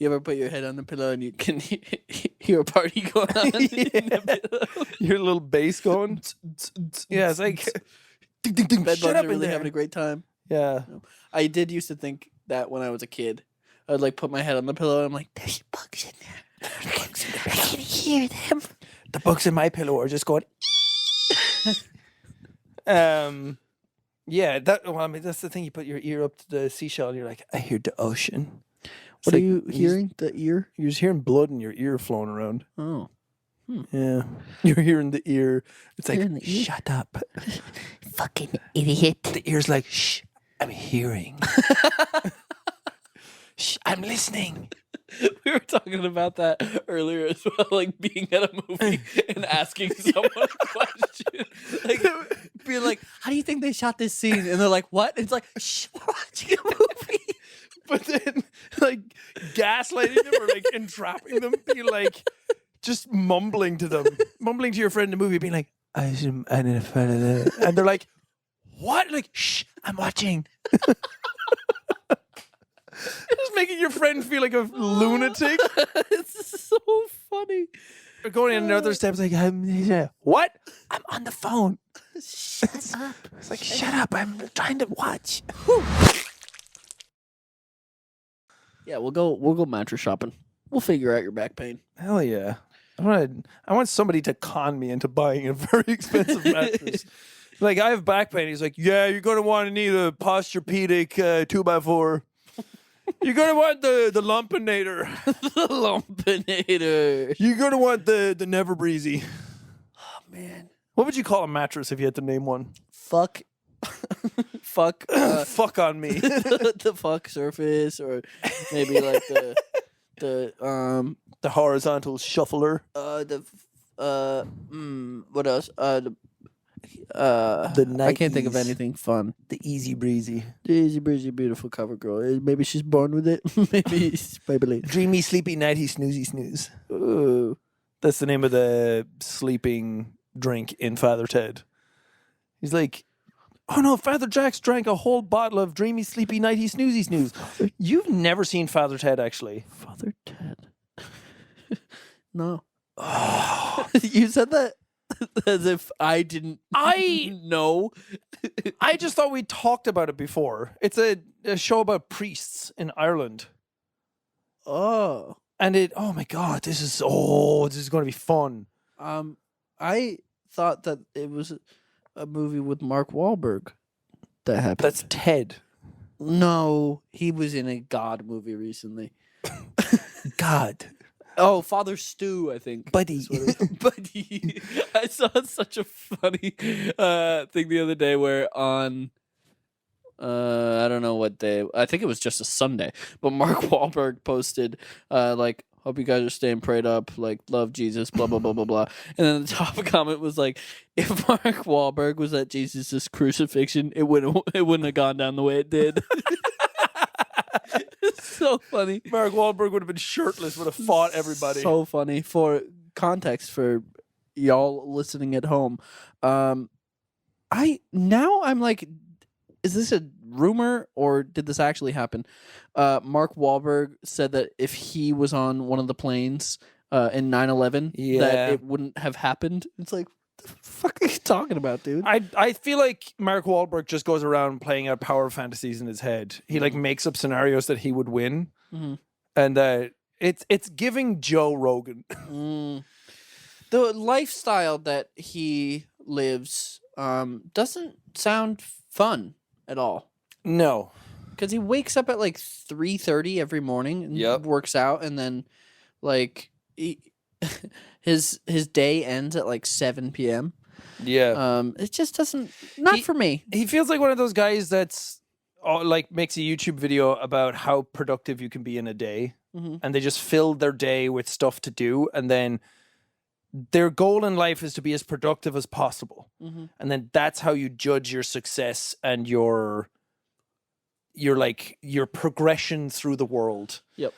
You ever put your head on the pillow and you can hear a party going on in the pillow? Your little bass going. Yeah, it's like ding, ding, ding. Bed Shut bugs up are in really there. having a great time. Yeah. I did used to think that when I was a kid. I'd like put my head on the pillow and I'm like, there's bugs in there. There's bugs in the pillow. I can hear them. The bugs in my pillow are just going. Yeah, that's the thing. You put your ear up to the seashell and you're like, I hear the ocean. What are you hearing? The ear? You're just hearing blood in your ear flowing around. Oh. Yeah. You're hearing the ear. It's like, Hearing the ear? shut up. Fucking idiot. The ear's like, shh, I'm hearing. Shh, I'm listening. We were talking about that earlier as well, like being at a movie and asking someone a question. Like, being like, how do you think they shot this scene? And they're like, what? And it's like, shh, we're watching a movie. But then, like, gaslighting them or, like, entrapping them, being like, just mumbling to them, mumbling to your friend in the movie, being like, and they're like, what? Like, shh, I'm watching. Just making your friend feel like a lunatic. It's so funny. Or going in another step, it's like, what? I'm on the phone. Shut up. It's like, shut up, I'm trying to watch. Yeah, we'll go mattress shopping. We'll figure out your back pain. Hell yeah. I want somebody to con me into buying a very expensive mattress. Like, I have back pain. He's like, yeah, you're going to want to need a Posturepedic 2x4. You're going to want the Lumpinator. The Lumpinator. You're going to want the Never Breezy. Oh, man. What would you call a mattress if you had to name one? Fuck. Fuck. Fuck on me. The fuck surface, or maybe like the horizontal shuffler. what else? I can't think of anything fun. The Easy Breezy. The Easy Breezy, beautiful cover girl. Maybe she's born with it. Maybe it's Maybelline. Dreamy, sleepy, nighty, snoozy, snooze. Ooh. That's the name of the sleeping drink in Father Ted. He's like, oh no, Father Jack's drank a whole bottle of dreamy, sleepy, nighty, snoozy, snooze. You've never seen Father Ted, actually. Father Ted. No. Oh. You said that as if I didn't know. I just thought we talked about it before. It's a show about priests in Ireland. Oh. And oh my God, this is going to be fun. I thought that it was a movie with Mark Wahlberg that happened. That's Ted. No, he was in a God movie recently. God. Oh, Father Stew, I think. Buddy. Buddy. I saw such a funny thing the other day where on I don't know what day. I think it was just a Sunday. But Mark Wahlberg posted like, hope you guys are staying prayed up, like, love Jesus, blah blah blah blah blah. And then the top comment was like, if Mark Wahlberg was at Jesus' crucifixion, it wouldn't have gone down the way it did. It's so funny. Mark Wahlberg would have been shirtless, would have fought everybody. So funny. For context for y'all listening at home, I'm like, is this a rumor or did this actually happen? Mark Wahlberg said that if he was on one of the planes in 9/11, that it wouldn't have happened. It's like, what the fuck are you talking about, dude? I feel like Mark Wahlberg just goes around playing out power fantasies in his head. He like makes up scenarios that he would win, and it's giving Joe Rogan. The lifestyle that he lives doesn't sound fun at all. No, because he wakes up at like 3:30 every morning and works out, and then like his day ends at like 7 p.m. Yeah. It just doesn't. Not for me. He feels like one of those guys that's like makes a YouTube video about how productive you can be in a day, and they just fill their day with stuff to do, and then their goal in life is to be as productive as possible, and then that's how you judge your success and your progression through the world. Yep.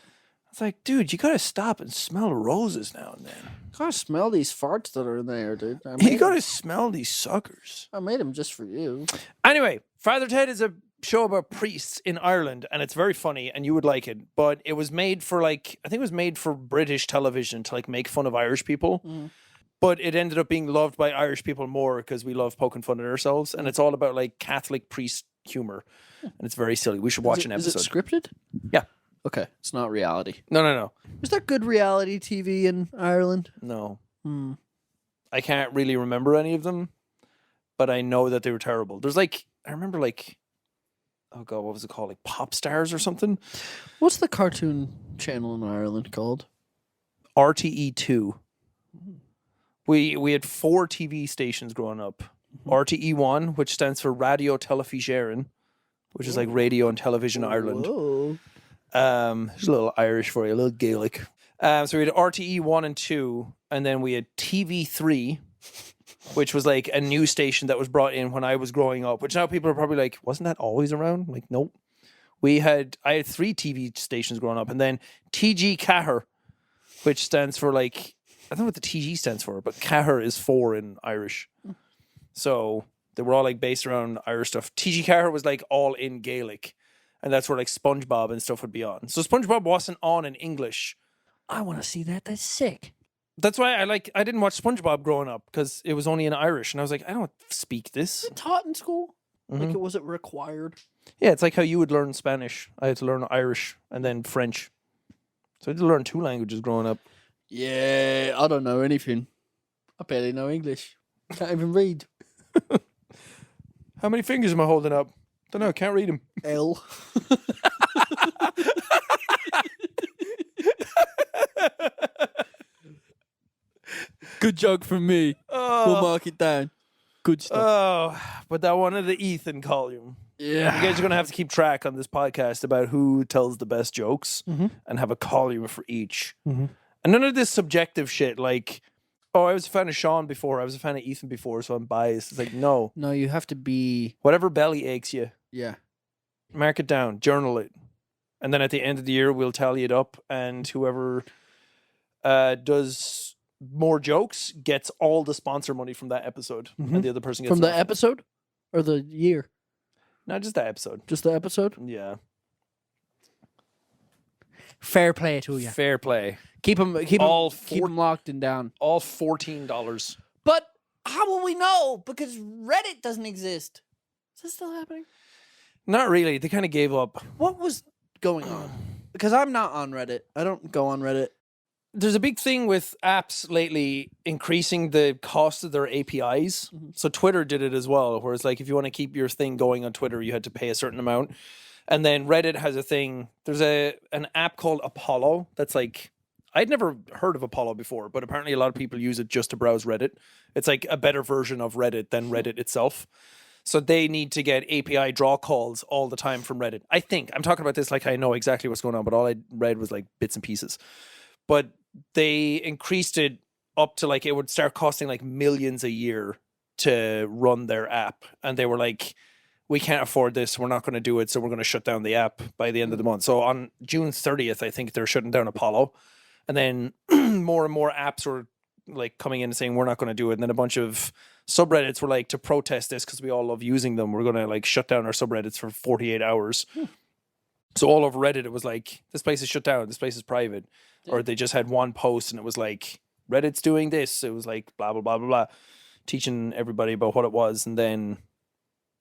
It's like, dude, you gotta stop and smell roses now and then. Gotta smell these farts that are in there, dude. You gotta smell these suckers. I made them just for you. Anyway, Father Ted is show about priests in Ireland, and it's very funny, and you would like it. But it was made for I think it was made for British television to make fun of Irish people. Mm. But it ended up being loved by Irish people more because we love poking fun at ourselves, and it's all about Catholic priest humor, and it's very silly. We should watch an episode. Is it scripted? Yeah. Okay, it's not reality. No. Is there good reality TV in Ireland? No. Hmm. I can't really remember any of them, but I know that they were terrible. There's I remember oh god, what was it called? Pop Stars or something? What's the cartoon channel in Ireland called? RTE2. We had 4 TV stations growing up. RTE1, which stands for Radio Telefíséireann, which is radio and television Ireland. Whoa. There's a little Irish for you, a little Gaelic. So we had RTE1 and 2, and then we had TV3, which was a new station that was brought in when I was growing up, which now people are probably wasn't that always around? Nope. I had 3 TV stations growing up, and then TG Cahir, which stands for I don't know what the TG stands for, but Cahir is 4 in Irish. So they were all based around Irish stuff. TG Cahir was all in Gaelic, and that's where SpongeBob and stuff would be on. So SpongeBob wasn't on in English. I want to see that. That's sick. That's why I didn't watch SpongeBob growing up because it was only in Irish, and I was I don't speak this. Is it taught in school? Mhm. Was it required? Yeah, it's how you would learn Spanish. I had to learn Irish and then French. So I had to learn 2 languages growing up. Yeah, I don't know anything. I barely know English. Can't even read. How many fingers am I holding up? Don't know. Can't read them. L. Good joke from me. We'll mark it down. Good stuff. Oh, but that one of the Ethan column. Yeah. You guys are going to have to keep track on this podcast about who tells the best jokes and have a column for each. And none of this subjective shit oh, I was a fan of Sean before, I was a fan of Ethan before, so I'm biased. It's no. No, you have to be. Whatever belly aches you, Yeah. mark it down, journal it. And then at the end of the year, we'll tally it up, and whoever does more jokes gets all the sponsor money from that episode, and the other person gets From the nothing. episode or the year? No, just that episode. Just the episode? Yeah. Fair play to you. Fair play. Keep them locked and down. All $14. But how will we know? Because Reddit doesn't exist. Is this still happening? Not really. They kind of gave up. What was going on? Because I'm not on Reddit. I don't go on Reddit. There's a big thing with apps lately increasing the cost of their APIs. So Twitter did it as well, where it's if you want to keep your thing going on Twitter, you had to pay a certain amount. And then Reddit has a thing. There's an app called Apollo that's I'd never heard of Apollo before, but apparently a lot of people use it just to browse Reddit. It's a better version of Reddit than Reddit itself. So they need to get API draw calls all the time from Reddit. I think. I'm talking about this I know exactly what's going on, but all I read was bits and pieces. But they increased it up to it would start costing millions a year to run their app. And they were we can't afford this. We're not going to do it. So we're going to shut down the app by the end of the month. So on June 30th, I think they're shutting down Apollo. And then more and more apps were coming in and saying, we're not going to do it. And then a bunch of subreddits were to protest this because we all love using them. We're going to shut down our subreddits for 48 hours. So all over Reddit, it was this place is shut down. This place is private. Or they just had one post and it was Reddit's doing this. It was blah, blah, blah, blah, blah, teaching everybody about what it was. And then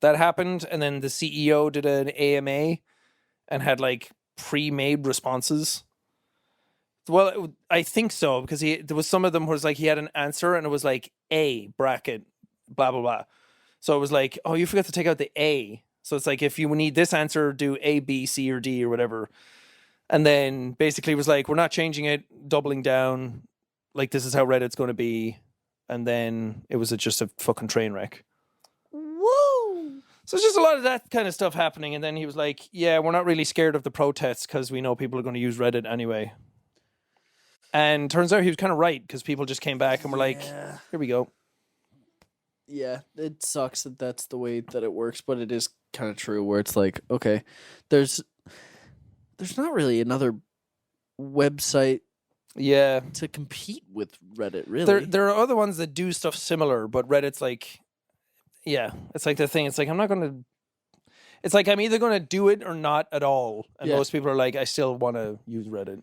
that happened. And then the CEO did an AMA and had pre-made responses. Well, I think so, because there was some of them was he had an answer and it was A bracket, blah, blah, blah. So it was oh, you forgot to take out the A. So it's if you need this answer, do A, B, C, or D or whatever. And then basically it was we're not changing it, doubling down. This is how Reddit's going to be. And then it was just a fucking train wreck. Woo! So it's just a lot of that kind of stuff happening. And then he was yeah, we're not really scared of the protests because we know people are going to use Reddit anyway. And turns out he was kind of right because people just came back and were here we go. Yeah, it sucks that that's the way that it works, but it is kind of true where it's okay, there's not really another website to compete with Reddit, really. There are other ones that do stuff similar, but Reddit's it's the thing. It's I'm not going to... It's like I'm either going to do it or not at all. And Yeah. most people are like, I still want to use Reddit.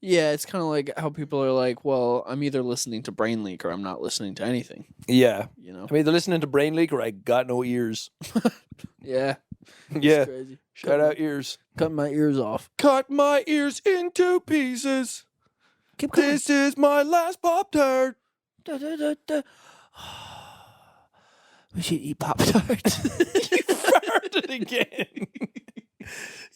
Yeah, it's kind of like how people are like, well, I'm either listening to Brain Leak or I'm not listening to anything. Yeah. You know? I'm either listening to Brain Leak or I got no ears. Yeah. Yeah. It's crazy. Shout out ears. Cut my ears off. Cut my ears into pieces. Keep going. This is my last Pop-Tart. Da, da, da, da. We should eat Pop-Tarts. He farted again.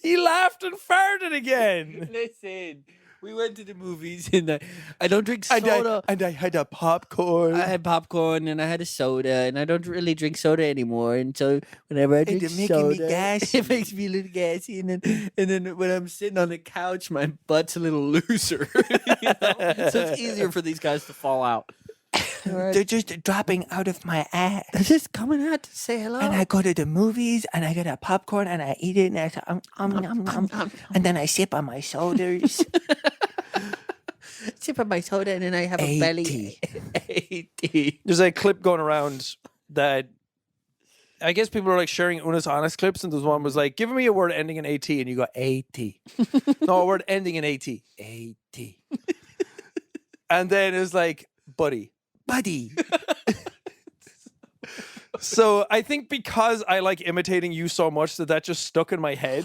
He laughed and farted again. Listen, we went to the movies and I don't drink And soda. I had a popcorn. I had popcorn and I had a soda, and I don't really drink soda anymore. And so whenever I drink It's making me soda, gassy. it makes me a little gassy. And then when I'm sitting on the couch, my butt's a little looser. You know? So it's easier for these guys to fall out. They're just dropping out of my ass. They're just coming out to say hello. And I go to the movies and I get a popcorn and I eat it and I say, and then I sip on my shoulders. sip on my soda, and then I have a belly. 80. There's a clip going around that I guess people are like sharing Una's honest clips, and there's one was like, give me a word ending in AT, and you go AT. No, a word ending in AT. AT. And then it's like, buddy. So I think because I like imitating you so much that just stuck in my head.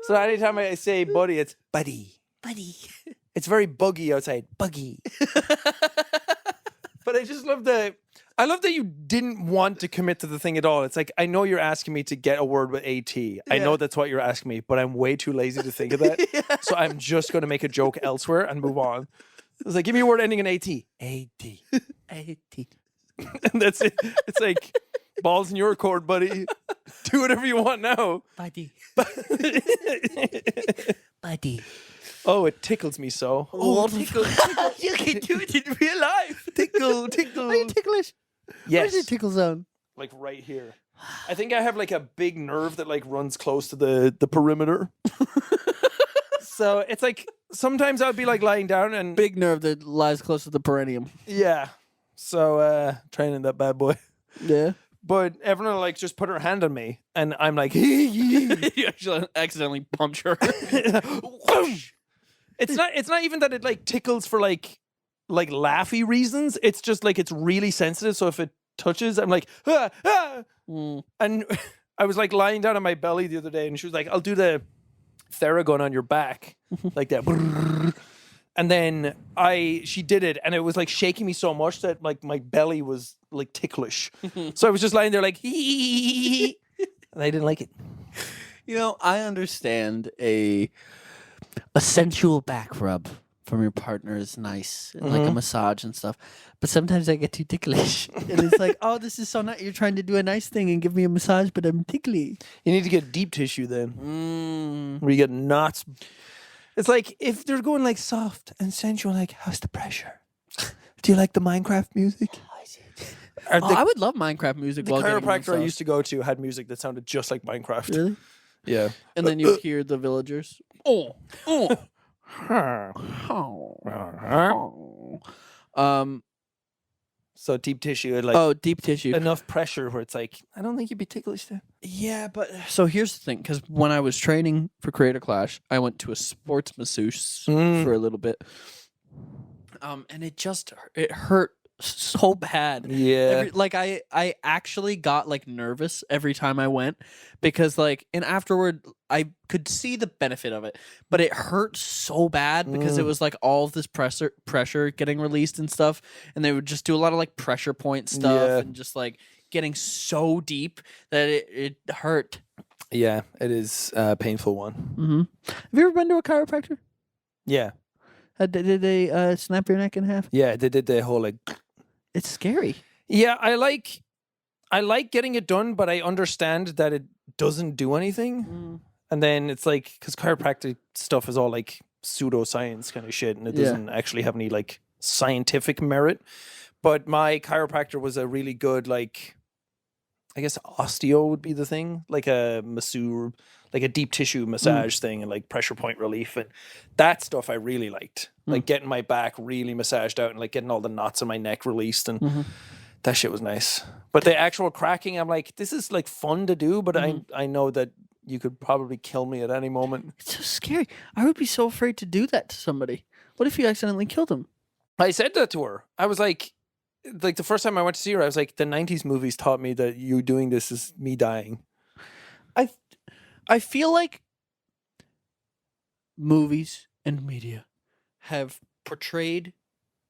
So anytime I say buddy, it's buddy. It's very buggy outside. Buggy. But I just love I love that you didn't want to commit to the thing at all. It's like, I know you're asking me to get a word with AT. I know that's what you're asking me, but I'm way too lazy to think of that. So I'm just going to make a joke elsewhere and move on. It's like, give me a word ending in AT. AT. And that's it. It's like, balls in your court, buddy. Do whatever you want now. Buddy. Oh, it tickles me so. Oh, tickle. You can do it in real life. Tickle. Are you ticklish? Where's your Yes. tickle zone? Like right here. I think I have like a big nerve that like runs close to the perimeter. So it's like sometimes I'll be like lying down and Big nerve that lies close to the perineum. yeah. So training that bad boy. Yeah. But everyone will like just put her hand on me and I'm like You actually accidentally puncture her. It's not even that it like tickles for like laughy reasons. It's just like it's really sensitive. So if it touches, I'm like, ah, ah. And I was like lying down on my belly the other day, and she was like, "I'll do the Theragun on your back, like that." And then she did it, and it was like shaking me so much that like my belly was like ticklish. So I was just lying there like, and I didn't like it. You know, I understand A sensual back rub from your partner is nice, and like a massage and stuff. But sometimes I get too ticklish, and it's like, oh, this is so nice. You're trying to do a nice thing and give me a massage, but I'm tickly. You need to get deep tissue then, where you get knots. It's like if they're going like soft and sensual, like how's the pressure? Do you like the Minecraft music? Or I would love Minecraft music. the while getting chiropractor I massaged. used to go to had music that sounded just like Minecraft. Really? Yeah. And then you hear the villagers. Oh. So deep tissue, had like Oh, deep tissue. enough pressure where it's like, I don't think you'd be ticklish there. Yeah, but so here's the thing, because when I was training for Creator Clash, I went to a sports masseuse for a little bit, and it hurt so bad. Yeah. I actually got like nervous every time I went because and afterward I could see the benefit of it, but it hurt so bad because it was like all of this pressure getting released and stuff, and they would just do a lot of like pressure point stuff and just like getting so deep that it hurt. Yeah, it is a painful one. Mm-hmm. Have you ever been to a chiropractor? Yeah. Did they snap your neck in half? Yeah, they did the whole like. It's scary. Yeah, I like getting it done, but I understand that it doesn't do anything. And then it's like, because chiropractic stuff is all like pseudoscience kind of shit, and it doesn't actually have any like scientific merit. But my chiropractor was a really good, like, I guess osteo would be the thing, like a masseur, like a deep tissue massage thing, and like pressure point relief, and that stuff I really liked. Like getting my back really massaged out and like getting all the knots in my neck released, and that shit was nice. But the actual cracking, I'm like, this is like fun to do, but I know that you could probably kill me at any moment. It's so scary. I would be so afraid to do that to somebody. What if you accidentally killed him? I said that to her. I was like the first time I went to see her, I was like, the 90s movies taught me that you doing this is me dying. I feel like movies and media have portrayed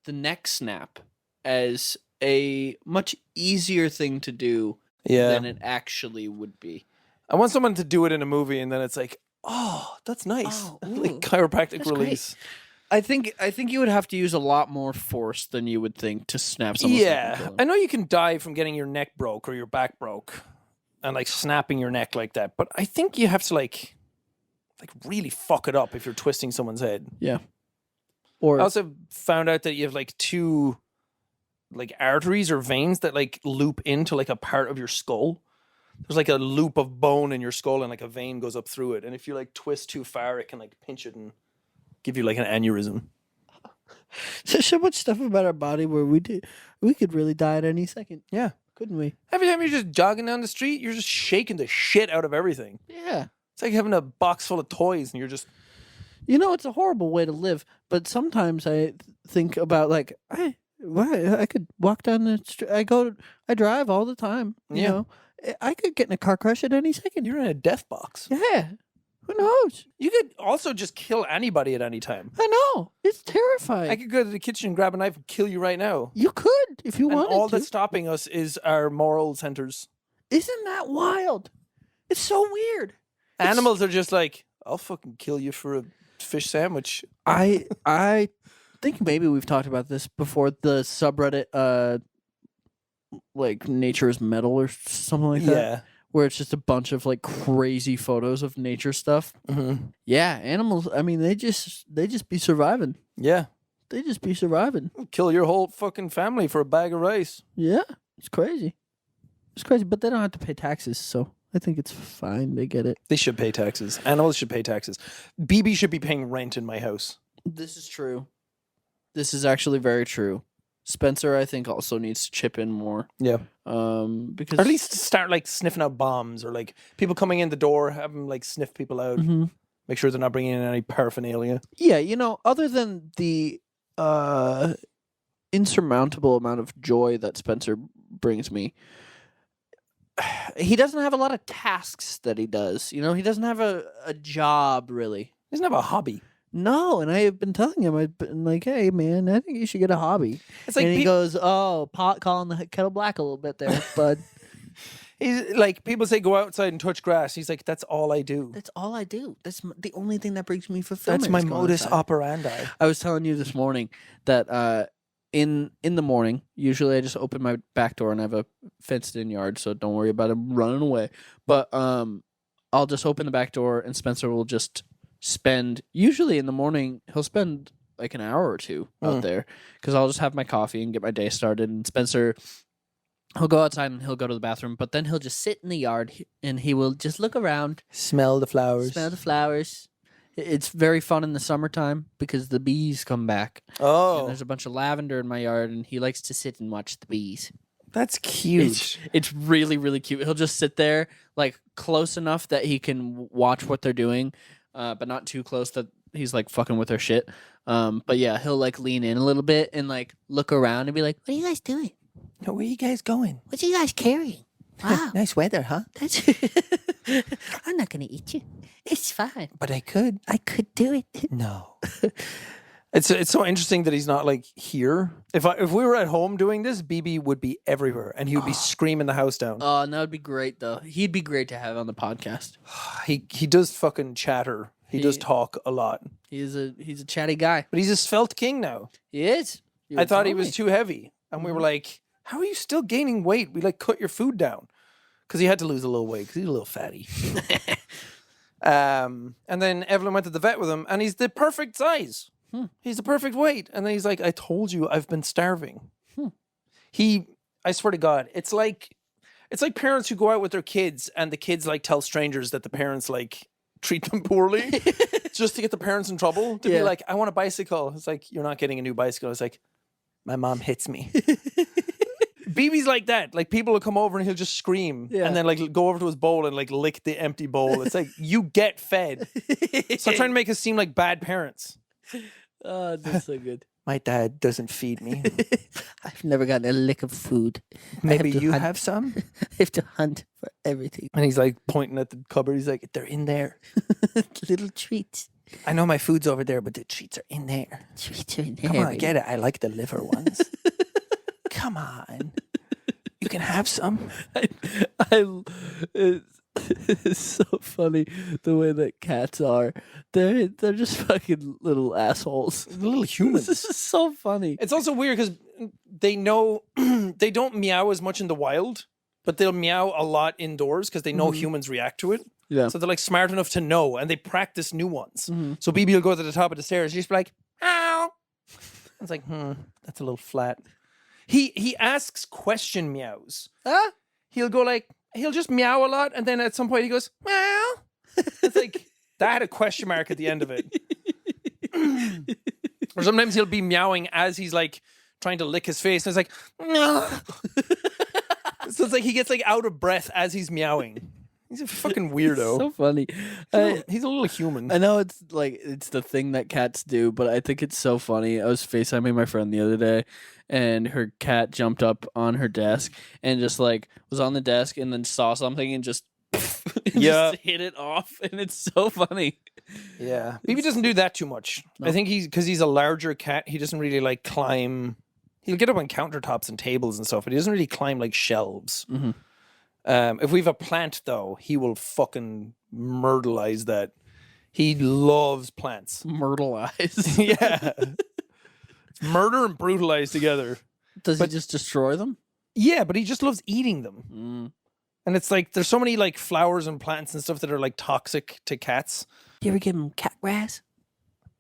the neck snap as a much easier thing to do than it actually would be. I want someone to do it in a movie, and then it's like, oh, that's nice. Oh, like ooh, chiropractic that's release. I think you would have to use a lot more force than you would think to snap someone's neck and kill Yeah. them. I know you can die from getting your neck broke or your back broke and like snapping your neck like that, but I think you have to like really fuck it up if you're twisting someone's head. Yeah. Or I also found out that you have like 2 like arteries or veins that like loop into like a part of your skull. There's like a loop of bone in your skull and like a vein goes up through it. And if you like twist too far, it can like pinch it and give you like an aneurysm. there's so much stuff about our body where we could really die at any second. Yeah. Couldn't we? Every time you're just jogging down the street, you're just shaking the shit out of everything. Yeah. It's like having a box full of toys and you're just... You know, it's a horrible way to live, but sometimes I think about like, I could walk down the street. I drive all the time. You know, I could get in a car crash at any second. You're in a death box. Yeah. Who knows? You could also just kill anybody at any time. I know. It's terrifying. I could go to the kitchen and grab a knife and kill you right now. You could if you And wanted all to. that's stopping us is our moral centers. Isn't that wild? It's so weird. Animals are just like, I'll fucking kill you for a fish sandwich. I think maybe we've talked about this before. The subreddit, like Nature is Metal or something like that. Yeah. Where it's just a bunch of like crazy photos of nature stuff. Mm-hmm. Yeah, animals. I mean, they just be surviving. Yeah. They just be surviving. Kill your whole fucking family for a bag of rice. Yeah, it's crazy. It's crazy, but they don't have to pay taxes, so I think it's fine. They get it. They should pay taxes. Animals should pay taxes. BB should be paying rent in my house. This is true. This is actually very true. Spencer, I think, also needs to chip in more. Yeah. Because Or at least start like sniffing out bombs or like people coming in the door, have them like sniff people out. Mm-hmm. Make sure they're not bringing in any paraphernalia. Yeah, you know, other than the insurmountable amount of joy that Spencer brings me, he doesn't have a lot of tasks that he does. You know, he doesn't have a job really. He doesn't have a hobby. No, and I have been telling him, I've been like, hey man, I think you should get a hobby. It's like and he goes, oh, pot calling the kettle black a little bit there, bud. he's like, people say go outside and touch grass. He's like, that's all I do. That's all I do. That's the only thing that brings me fulfillment. That's my is going modus outside. operandi. I was telling you this morning that in the morning, usually I just open my back door and I have a fenced-in yard, so don't worry about him running away. But I'll just open the back door and Spencer will just spend, usually in the morning, he'll spend like an hour or two out there because I'll just have my coffee and get my day started. And Spencer, he'll go outside and he'll go to the bathroom, but then he'll just sit in the yard and he will just look around, Smell the flowers. smell the flowers. It's very fun in the summertime because the bees come back. And Oh, there's a bunch of lavender in my yard, and he likes to sit and watch the bees. that's cute. It's really, really cute. He'll just sit there, like, close enough that he can watch what they're doing, but not too close that he's, like, fucking with their shit. But, yeah, he'll, like, lean in a little bit and, like, look around and be like, what are you guys doing? Where are you guys going? What are you guys carrying? Wow. Nice weather, huh? That's I'm not going to eat you. It's fine. But I could. I could do it. No. It's so interesting that he's not like here. If we were at home doing this, BB would be everywhere and he would be screaming the house down. Oh, and that would be great, though. He'd be great to have on the podcast. He does fucking chatter. He does talk a lot. He's a chatty guy. But he's a svelte king now. He is. I thought he was too heavy. And we were like, how are you still gaining weight? We like cut your food down. Because he had to lose a little weight because he's a little fatty. And then Evelyn went to the vet with him and he's the perfect size. He's the perfect weight. And then he's like, I told you I've been starving. I swear to God, it's like parents who go out with their kids and the kids like tell strangers that the parents like treat them poorly just to get the parents in trouble. To be like, I want a bicycle. It's like, you're not getting a new bicycle. It's like, my mom hits me. BB's like that. Like people will come over and he'll just scream and then like go over to his bowl and like lick the empty bowl. It's like, you get fed. Stop trying to make us seem like bad parents. Oh, that's so good. My dad doesn't feed me. I've never gotten a lick of food. Maybe you hunt. have some? I have to hunt for everything. And he's like pointing at the cupboard. He's like, they're in there. Little treats. I know my food's over there, but the treats are in there. Treats are in there. Come on, get it. I like the liver ones. Come on. You can have some. It's so funny the way that cats are. They're just fucking little assholes. Little humans. This is so funny. It's also weird because they know they don't meow as much in the wild, but they'll meow a lot indoors because they know humans react to it. Yeah. So they're like smart enough to know, and they practice new ones. So BB will go to the top of the stairs, just be like, ow. It's like, that's a little flat. He asks question meows. Huh? He'll go like, he'll just meow a lot, and then at some point he goes, meow. It's like, that had a question mark at the end of it. Or sometimes he'll be meowing as he's like trying to lick his face, and it's like, so it's like he gets like out of breath as he's meowing. He's a fucking weirdo. So funny. He's a little human. I know it's like it's the thing that cats do, but I think it's so funny. I was FaceTiming my friend the other day, and her cat jumped up on her desk and just like was on the desk and then saw something and just just hit it off, and it's so funny. Yeah, BB doesn't do that too much. No. I think because he's a larger cat, he doesn't really like climb. He'll get up on countertops and tables and stuff, but he doesn't really climb like shelves. If we have a plant, though, he will fucking myrtleize that. He loves plants. Myrtle eyes. Yeah. Murder and brutalize together. Does he just destroy them? Yeah, but he just loves eating them. And it's like, there's so many like flowers and plants and stuff that are like toxic to cats. You ever give him cat grass?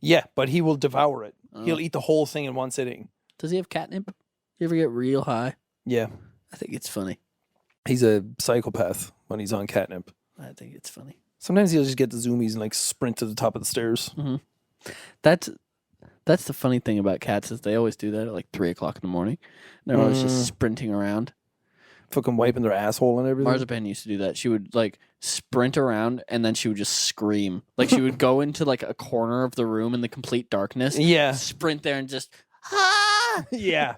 Yeah, but he will devour it. He'll eat the whole thing in one sitting. Does he have catnip? You ever get real high? Yeah. I think it's funny. He's a psychopath when he's on catnip. I think it's funny. Sometimes he'll just get the zoomies and like sprint to the top of the stairs. That's the funny thing about cats is they always do that at like 3:00 in the morning. They're always just sprinting around. Fucking wiping their asshole and everything. Marzipan used to do that. She would like sprint around and then she would just scream. Like she would go into like a corner of the room in the complete darkness. Yeah. Sprint there and just ah! Yeah.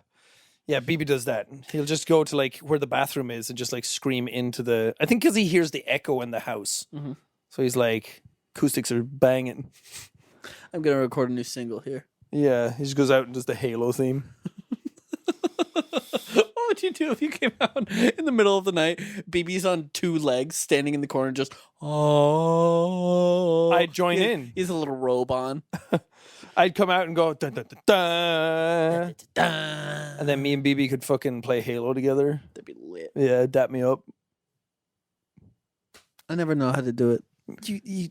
Yeah, BB does that. He'll just go to like where the bathroom is and just like scream into the... I think because he hears the echo in the house. So he's like, acoustics are banging. I'm going to record a new single here. Yeah, he just goes out and does the Halo theme. What would you do if you came out in the middle of the night, BB's on 2 legs, standing in the corner just... Oh, I'd join in. He's a little robe on. I'd come out and go... Dun, dun, dun, dun. And then me and BB could fucking play Halo together. That'd be lit. Yeah, dap me up. I never know how to do it. You...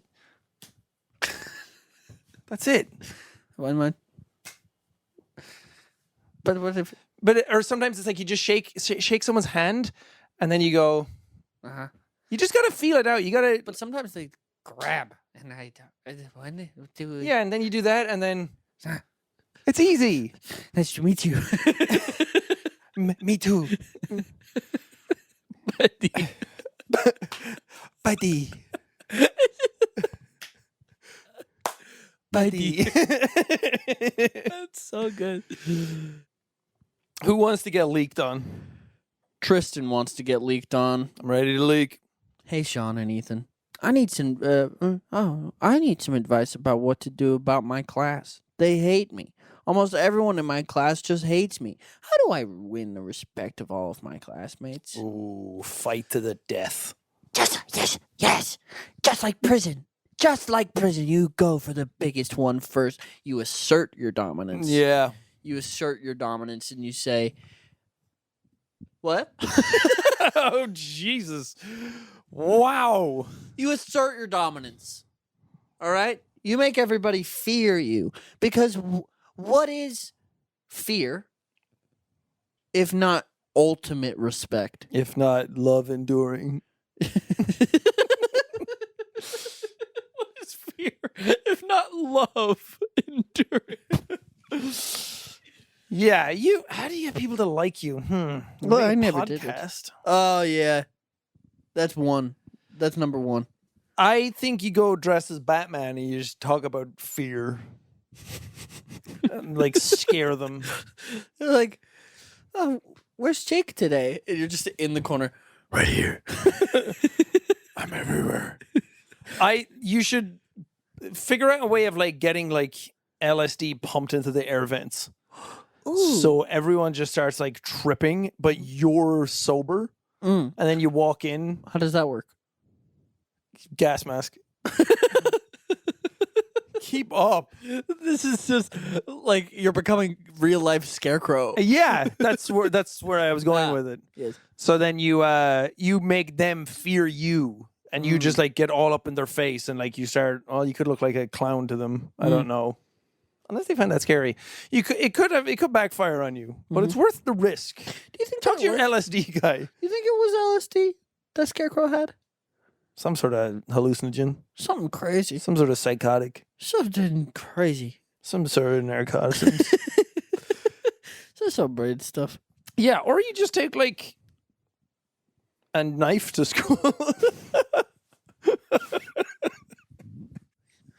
That's it. Why am I... But what if... Or sometimes it's like you just shake someone's hand and then you go... You just got to feel it out. You got to... But sometimes they grab and I do... Yeah, and then you do that and then... It's easy. Nice to meet you. Me too. Buddy. Buddy. Buddy. That's so good. Who wants to get leaked on? Tristan wants to get leaked on. I'm ready to leak. Hey, Sean and Ethan. I need some advice about what to do about my class. They hate me. Almost everyone in my class just hates me. How do I win the respect of all of my classmates? Ooh, fight to the death. Yes. Just like prison. Just like prison. You go for the biggest one first. You assert your dominance. Yeah. You assert your dominance and you say, what? Oh, Jesus. Wow. You assert your dominance. All right? You make everybody fear you. Because what is fear if not ultimate respect? If not love enduring. What is fear if not love enduring? Yeah, how do you get people to like you? Well, Make a I never did it. podcast? Oh yeah, that's one. That's number one. I think you go dressed as Batman and you just talk about fear. And, like, scare them. They're like, oh, where's Jake today? And you're just in the corner, right here. I'm everywhere. You should figure out a way of like getting like LSD pumped into the air vents. Ooh. So everyone just starts like tripping, but you're sober. Mm. And then you walk in, How does that work? gas mask. Keep up. This is just like you're becoming real life Scarecrow. Yeah, that's where I was going Ah, with it. Yes. So then you make them fear you, and you just like get all up in their face, and like you could look like a clown to them. I don't know, unless they find that scary. It could backfire on you, but it's worth the risk. Do you think Talk that to your was- LSD guy. You think it was LSD that Scarecrow had? Some sort of hallucinogen, Something crazy. some sort of psychotic, Something crazy. some sort of narcotics. Just some brain stuff. Yeah, or you just take like a knife to school.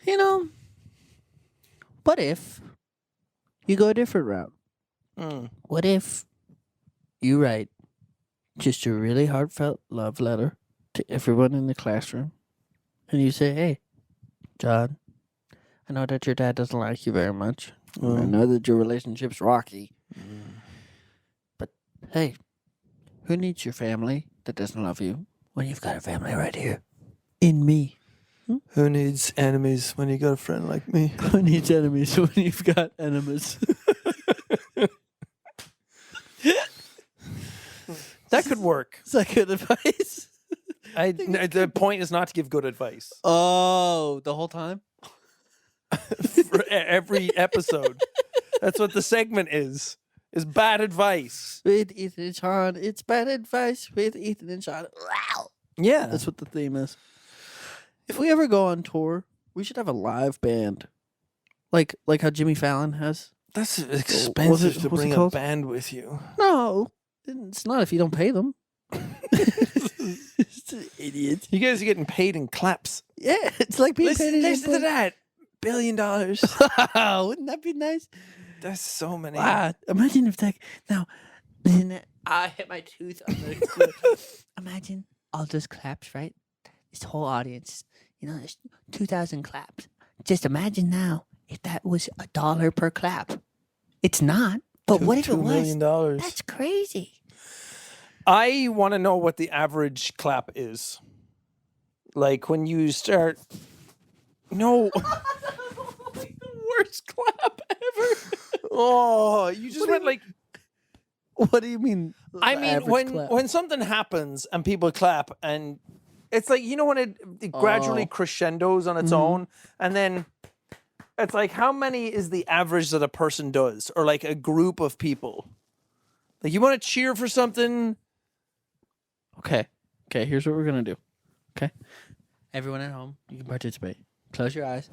You know, what if you go a different route? What if you write just a really heartfelt love letter to everyone in the classroom and you say, hey, John, I know that your dad doesn't like you very much. I know that your relationship's rocky. But hey, who needs your family that doesn't love you when you've got a family right here? In me. Who needs enemies when you got a friend like me? Who needs enemies when you've got enemies? That could work. Is that good advice? The point is not to give good advice Oh, the whole time? for every episode. That's what the segment is bad advice. With Ethan and Sean, it's bad advice with Ethan and Sean. Wow. Yeah. That's what the theme is. If we ever go on tour, we should have a live band. Like how Jimmy Fallon has. That's What's expensive it to bring a called? band with you. No, it's not if you don't pay them. Idiots. You guys are getting paid in claps. Yeah, it's like being paid in Listen to airplane. that. $1 billion. Wouldn't that be nice? That's so many. Wow, imagine if that now. Then I hit my tooth on the. Imagine all those claps, right? This whole audience, there's 2,000 claps. Just imagine now if that was $1 per clap. It's not, but what if it $2 was? million. That's crazy. I want to know what the average clap is. Like when you start. No. The worst clap ever. Oh, you just went like. What do you mean? I mean, when something happens and people clap, and it's like, when it gradually crescendos on its own, and then it's like, how many is the average that a person does, or like a group of people? Like, you want to cheer for something? Okay, here's what we're gonna do. Okay, everyone at home, you can participate. Close your eyes.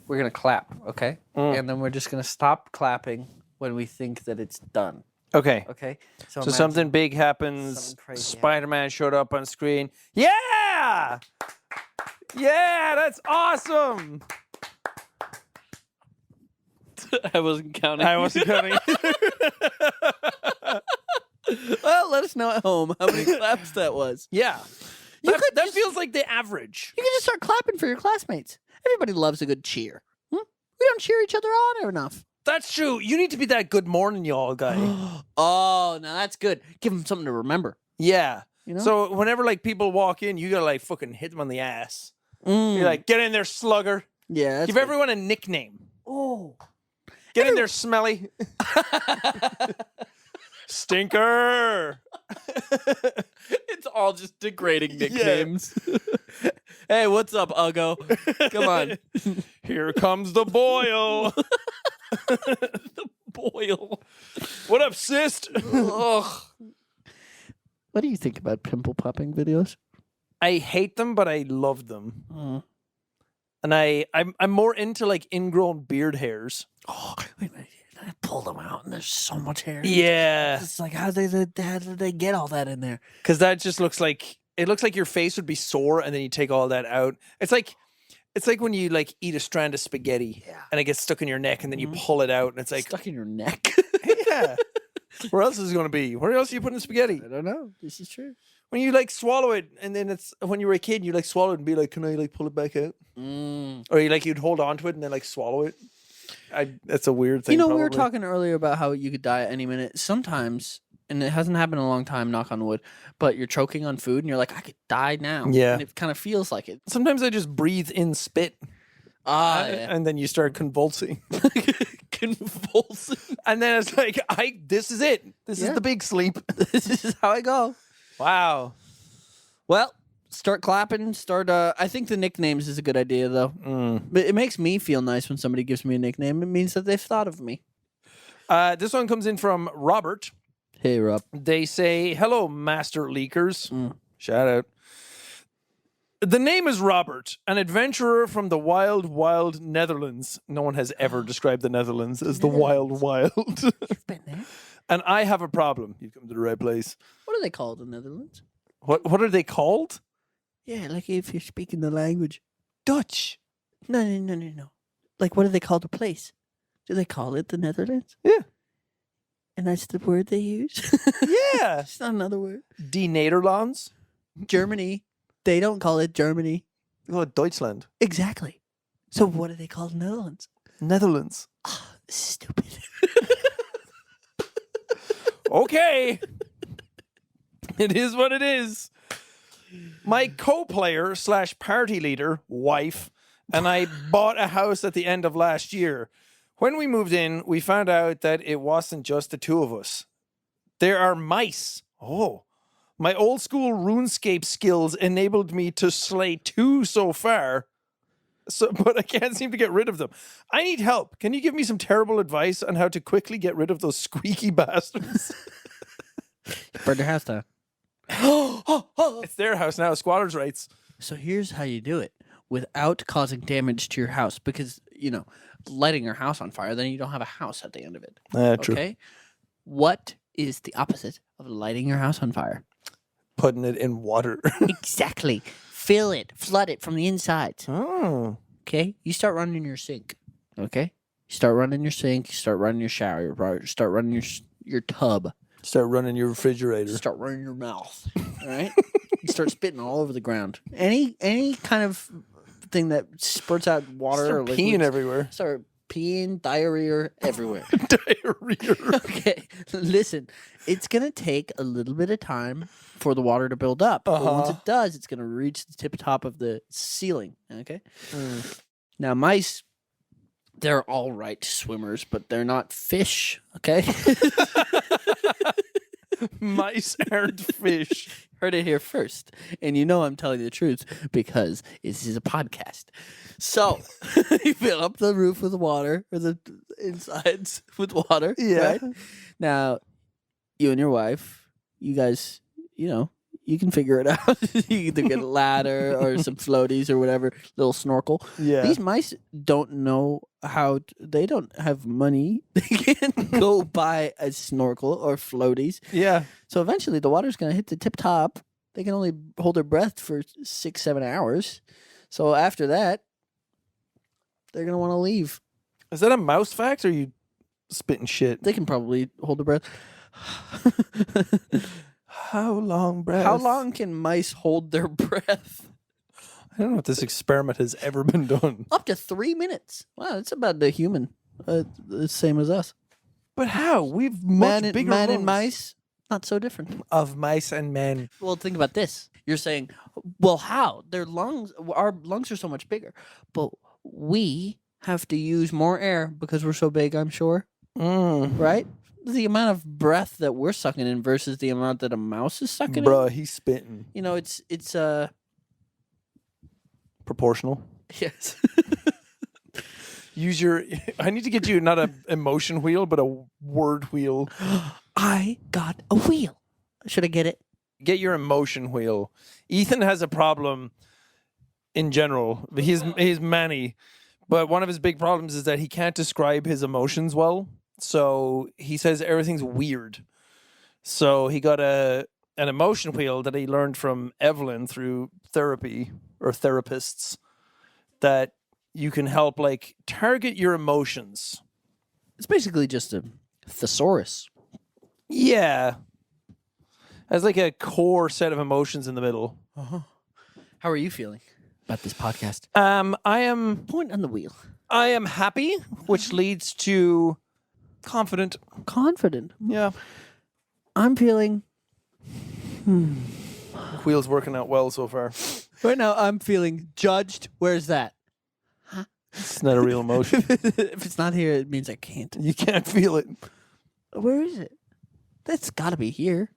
We're gonna clap, okay? And then we're just gonna stop clapping when we think that it's done. Okay. Okay. So something big happens. something crazy Spider-Man showed up on screen. Yeah! Yeah, that's awesome. I wasn't counting. I wasn't counting. Well, let us know at home how many claps that was. Yeah. You That, could that just- feels like the average. You can just start clapping for your classmates. Everybody loves a good cheer. We don't cheer each other on enough. That's true. You need to be that good morning, y'all guy. Oh, now that's good. Give them something to remember. Yeah. You know? So whenever like people walk in, you gotta like fucking hit them on the ass. Mm. You're like, get in there, slugger. Yeah. That's Give good. everyone a nickname. Oh. Get in there, smelly. Stinker. It's all just degrading nicknames. Hey, what's up, Uggo? Come on. Here comes the boil. The boil. What up, sis? Ugh. What do you think about pimple popping videos? I hate them, but I love them. And I'm more into like ingrown beard hairs. Oh, wait. I pull them out, and there's so much hair. Yeah, It's like how did they get all that in there? because that just looks like your face would be sore, and then you take all that out. It's like when you like eat a strand of spaghetti, and it gets stuck in your neck, and then you pull it out, and it's like Stuck in your neck. yeah. Where else is it going to be? Where else are you putting spaghetti? I don't know. This is true. When you like swallow it, and then it's when you were a kid, you like swallow it and be like, "Can I like pull it back out?" Or you'd hold on to it and then like swallow it. That's a weird thing. You know, we were probably. talking earlier about how you could die at any minute. Sometimes, and it hasn't happened in a long time, knock on wood, but you're choking on food and you're like, I could die now. Yeah. And it kind of feels like it. Sometimes I just breathe in spit, Yeah. and then you start convulsing, Convulsing. and then it's like, this is it. This is Yeah. the big sleep. This is how I go. Wow. Well, start clapping. I think the nicknames is a good idea, though. But it makes me feel nice when somebody gives me a nickname. It means that they've thought of me. This one comes in from Robert. Hey, Rob. They say, "Hello, Master Leakers." Shout out. The name is Robert, an adventurer from the wild, wild Netherlands. No one has ever described the Netherlands as the wild, wild. You've been there. And I have a problem. You've come to the right place. What are they called in the Netherlands? What are they called? Yeah, like if you're speaking the language. Dutch. No. Like, what do they call the place? Do they call it the Netherlands? Yeah. And that's the word they use? Yeah. It's not another word. Die Nederlands. Germany. They don't call it Germany. They call it Deutschland. Exactly. So what do they call the Netherlands? Netherlands. This is stupid. Okay. It is what it is. My co-player / party leader, wife, and I bought a house at the end of last year. When we moved in, we found out that it wasn't just the two of us. There are mice. Oh. My old school RuneScape skills enabled me to slay 2 so far, but I can't seem to get rid of them. I need help. Can you give me some terrible advice on how to quickly get rid of those squeaky bastards? Burn your house down. It's their house now, squatters' rights. So here's how you do it without causing damage to your house, because, lighting your house on fire, then you don't have a house at the end of it. True. Okay? What is the opposite of lighting your house on fire? Putting it in water. Exactly. Fill it, flood it from the inside. Oh. Okay? You start running your sink. Okay? You start running your sink, you start running your shower, you start running your tub. Start running your refrigerator. Start running your mouth. All right? You start spitting all over the ground. Any kind of thing that spurts out water Start or peeing liquids, everywhere. start peeing, diarrhea everywhere. Diarrhea. Okay, listen, it's going to take a little bit of time for the water to build up. But once it does, it's going to reach the tip top of the ceiling. Okay? Now, mice, they're all right swimmers, but they're not fish. Okay? Mice aren't fish. Heard it here first. And I'm telling the truth because this is a podcast. So, you fill up the roof with water, or the insides with water. Yeah. Right? Now, you and your wife, you guys, you can figure it out. You either get a ladder or some floaties or whatever, little snorkel. Yeah. These mice don't know they don't have money. They can't go buy a snorkel or floaties. Yeah. So eventually the water's going to hit the tip top. They can only hold their breath for 6-7 hours. So after that, they're going to want to leave. Is that a mouse fact or are you spitting shit? They can probably hold their breath. How long, breath? How long can mice hold their breath? I don't know if this experiment has ever been done. Up to 3 minutes. Wow, that's about the human. The same as us. But how? We've much bigger man lungs. and mice, not so different. Of mice and men. Well, think about this. You're saying, well, how? Our lungs are so much bigger. But we have to use more air because we're so big, I'm sure. Right? The amount of breath that we're sucking in versus the amount that a mouse is sucking in. Bruh, he's spitting. It's Proportional. yes. Use your... I need to get you not an emotion wheel, but a word wheel. I got a wheel. Should I get it? Get your emotion wheel. Ethan has a problem in general. He's manny. But one of his big problems is that he can't describe his emotions well. So he says everything's weird. So he got an emotion wheel that he learned from Evelyn through therapy or therapists that you can help like target your emotions. It's basically just a thesaurus. Yeah. Has like a core set of emotions in the middle. How are you feeling about this podcast? I am Point on the wheel. happy, which leads to confident. Confident. Yeah. I'm feeling Wheel's working out well so far. right now. I'm feeling judged. Where's that? It's not a real emotion. If it's not here, it means I can't. You can't feel it. Where is it? That's got to be here.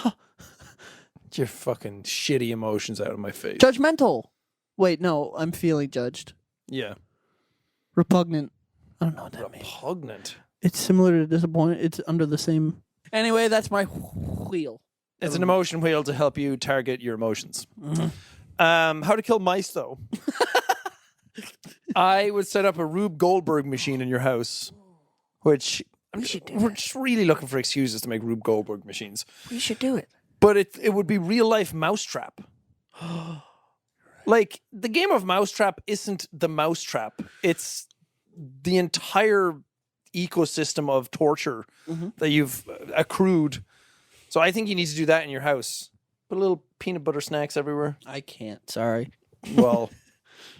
Get your fucking shitty emotions out of my face. Judgmental. Wait, no. I'm feeling judged. Yeah. Repugnant. I don't know what that means. Repugnant. It's similar to disappointed. It's under the same. Anyway, that's my wheel. It's an emotion wheel to help you target your emotions. How to kill mice, though. I would set up a Rube Goldberg machine in your house, which we're just really looking for excuses to make Rube Goldberg machines. We should do it. But it would be real life Mousetrap. Like the game of Mousetrap isn't the Mousetrap. It's the entire ecosystem of torture that you've accrued. So I think you need to do that in your house. Put little peanut butter snacks everywhere. I can't. Sorry. Well,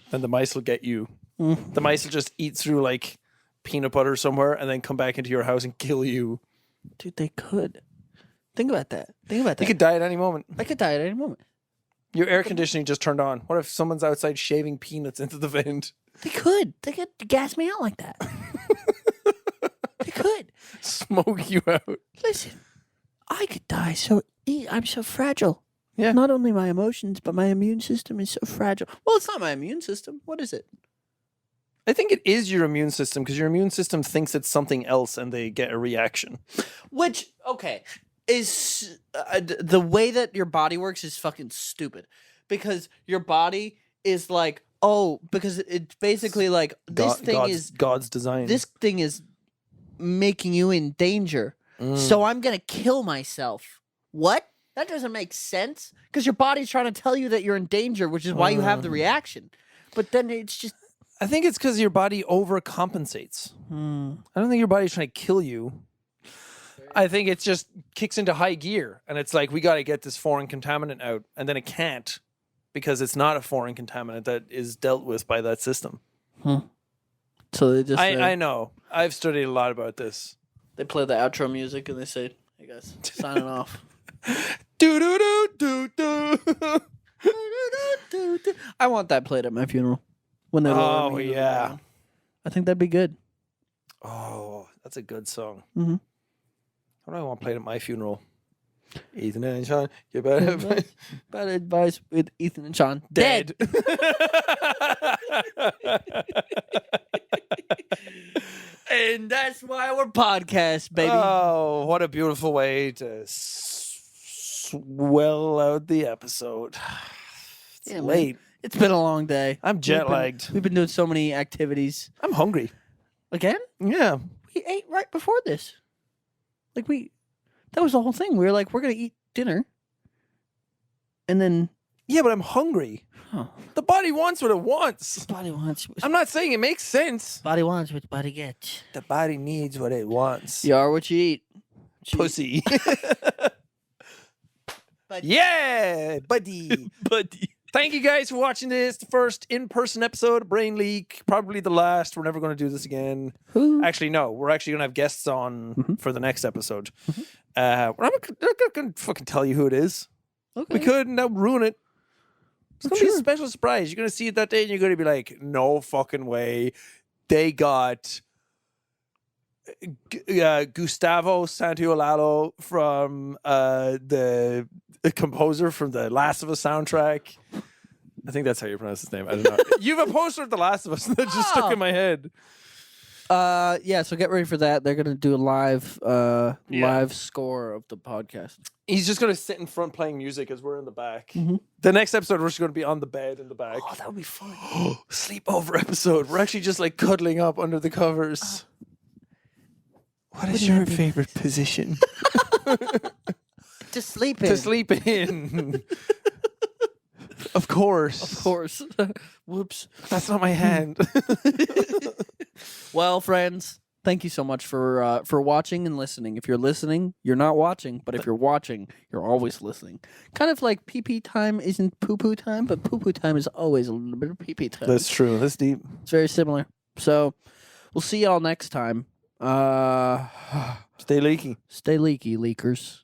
then the mice will get you. The mice will just eat through like peanut butter somewhere and then come back into your house and kill you. Dude, they could. Think about that. Think about that. You could die at any moment. I could die at any moment. Your air conditioning just turned on. What if someone's outside shaving peanuts into the vent? They could. They could gas me out like that. They could. Smoke you out. Listen, I could die so I'm so fragile. Yeah. Not only my emotions, but my immune system is so fragile. Well, it's not my immune system. What is it? I think it is your immune system because your immune system thinks it's something else and they get a reaction. Which, okay, is the way that your body works is fucking stupid. Because your body is like, oh, because it's basically like this God's design. This thing is making you in danger. So I'm going to kill myself. What? That doesn't make sense. Because your body's trying to tell you that you're in danger, which is why you have the reaction. But then it's just... I think it's because your body overcompensates. I don't think your body's trying to kill you. I think it just kicks into high gear. And it's like, we got to get this foreign contaminant out. And then it can't. Because it's not a foreign contaminant that is dealt with by that system. So they just... I know. I've studied a lot about this. They play the outro music and they say, hey guys, signing off. Do do do do do. I want that played at my funeral. When they lower Oh me into the yeah. ground. I think that'd be good. Oh, that's a good song. Mhm. What do I want played at my funeral? Ethan and Sean, you better Bad advice with Ethan and Sean. dead. And that's why we're podcast, baby. Oh, what a beautiful way to swell out the episode. It's Yeah, man. late. It's been a long day. I'm jet lagged. We've been doing so many activities. I'm hungry. Again? Yeah. We ate right before this. That was the whole thing. We were like, we're going to eat dinner. And then... Yeah, but I'm hungry. Oh, The body wants what it wants. body wants... I'm not saying it makes sense. Body wants what body gets. The body needs what it wants. You are what you eat. Pussy. Buddy. Yeah, buddy. Buddy. Thank you guys for watching this. The first in-person episode of Brain Leak. Probably the last. We're never going to do this again. Who? Actually, no. We're actually going to have guests on for the next episode. We're not going to fucking tell you who it is. Okay. We could, and that would ruin it. It's going to be a special surprise. You're going to see it that day, and you're going to be like, no fucking way. They got Gustavo Santaolalla from the composer from the Last of Us soundtrack. I think that's how you pronounce his name. I don't know. You have a poster of The Last of Us that just stuck in my head. Yeah, so get ready for that. They're gonna do a live score of the podcast. He's just going to sit in front playing music as we're in the back. Mm-hmm. The next episode, we're just going to be on the bed in the back. Oh, that would be fun. Sleepover episode. We're actually just like cuddling up under the covers. What is your favorite position To sleep in. to sleep in? Of course. Of course. Whoops. That's not my hand. Well, friends, thank you so much for watching and listening. If you're listening, you're not watching, but if you're watching, you're always listening. Kind of like pee-pee time isn't poo-poo time, but poo-poo time is always a little bit of pee-pee time. That's true. That's deep. It's very similar. So we'll see y'all next time. Stay leaky. Stay leaky, leakers.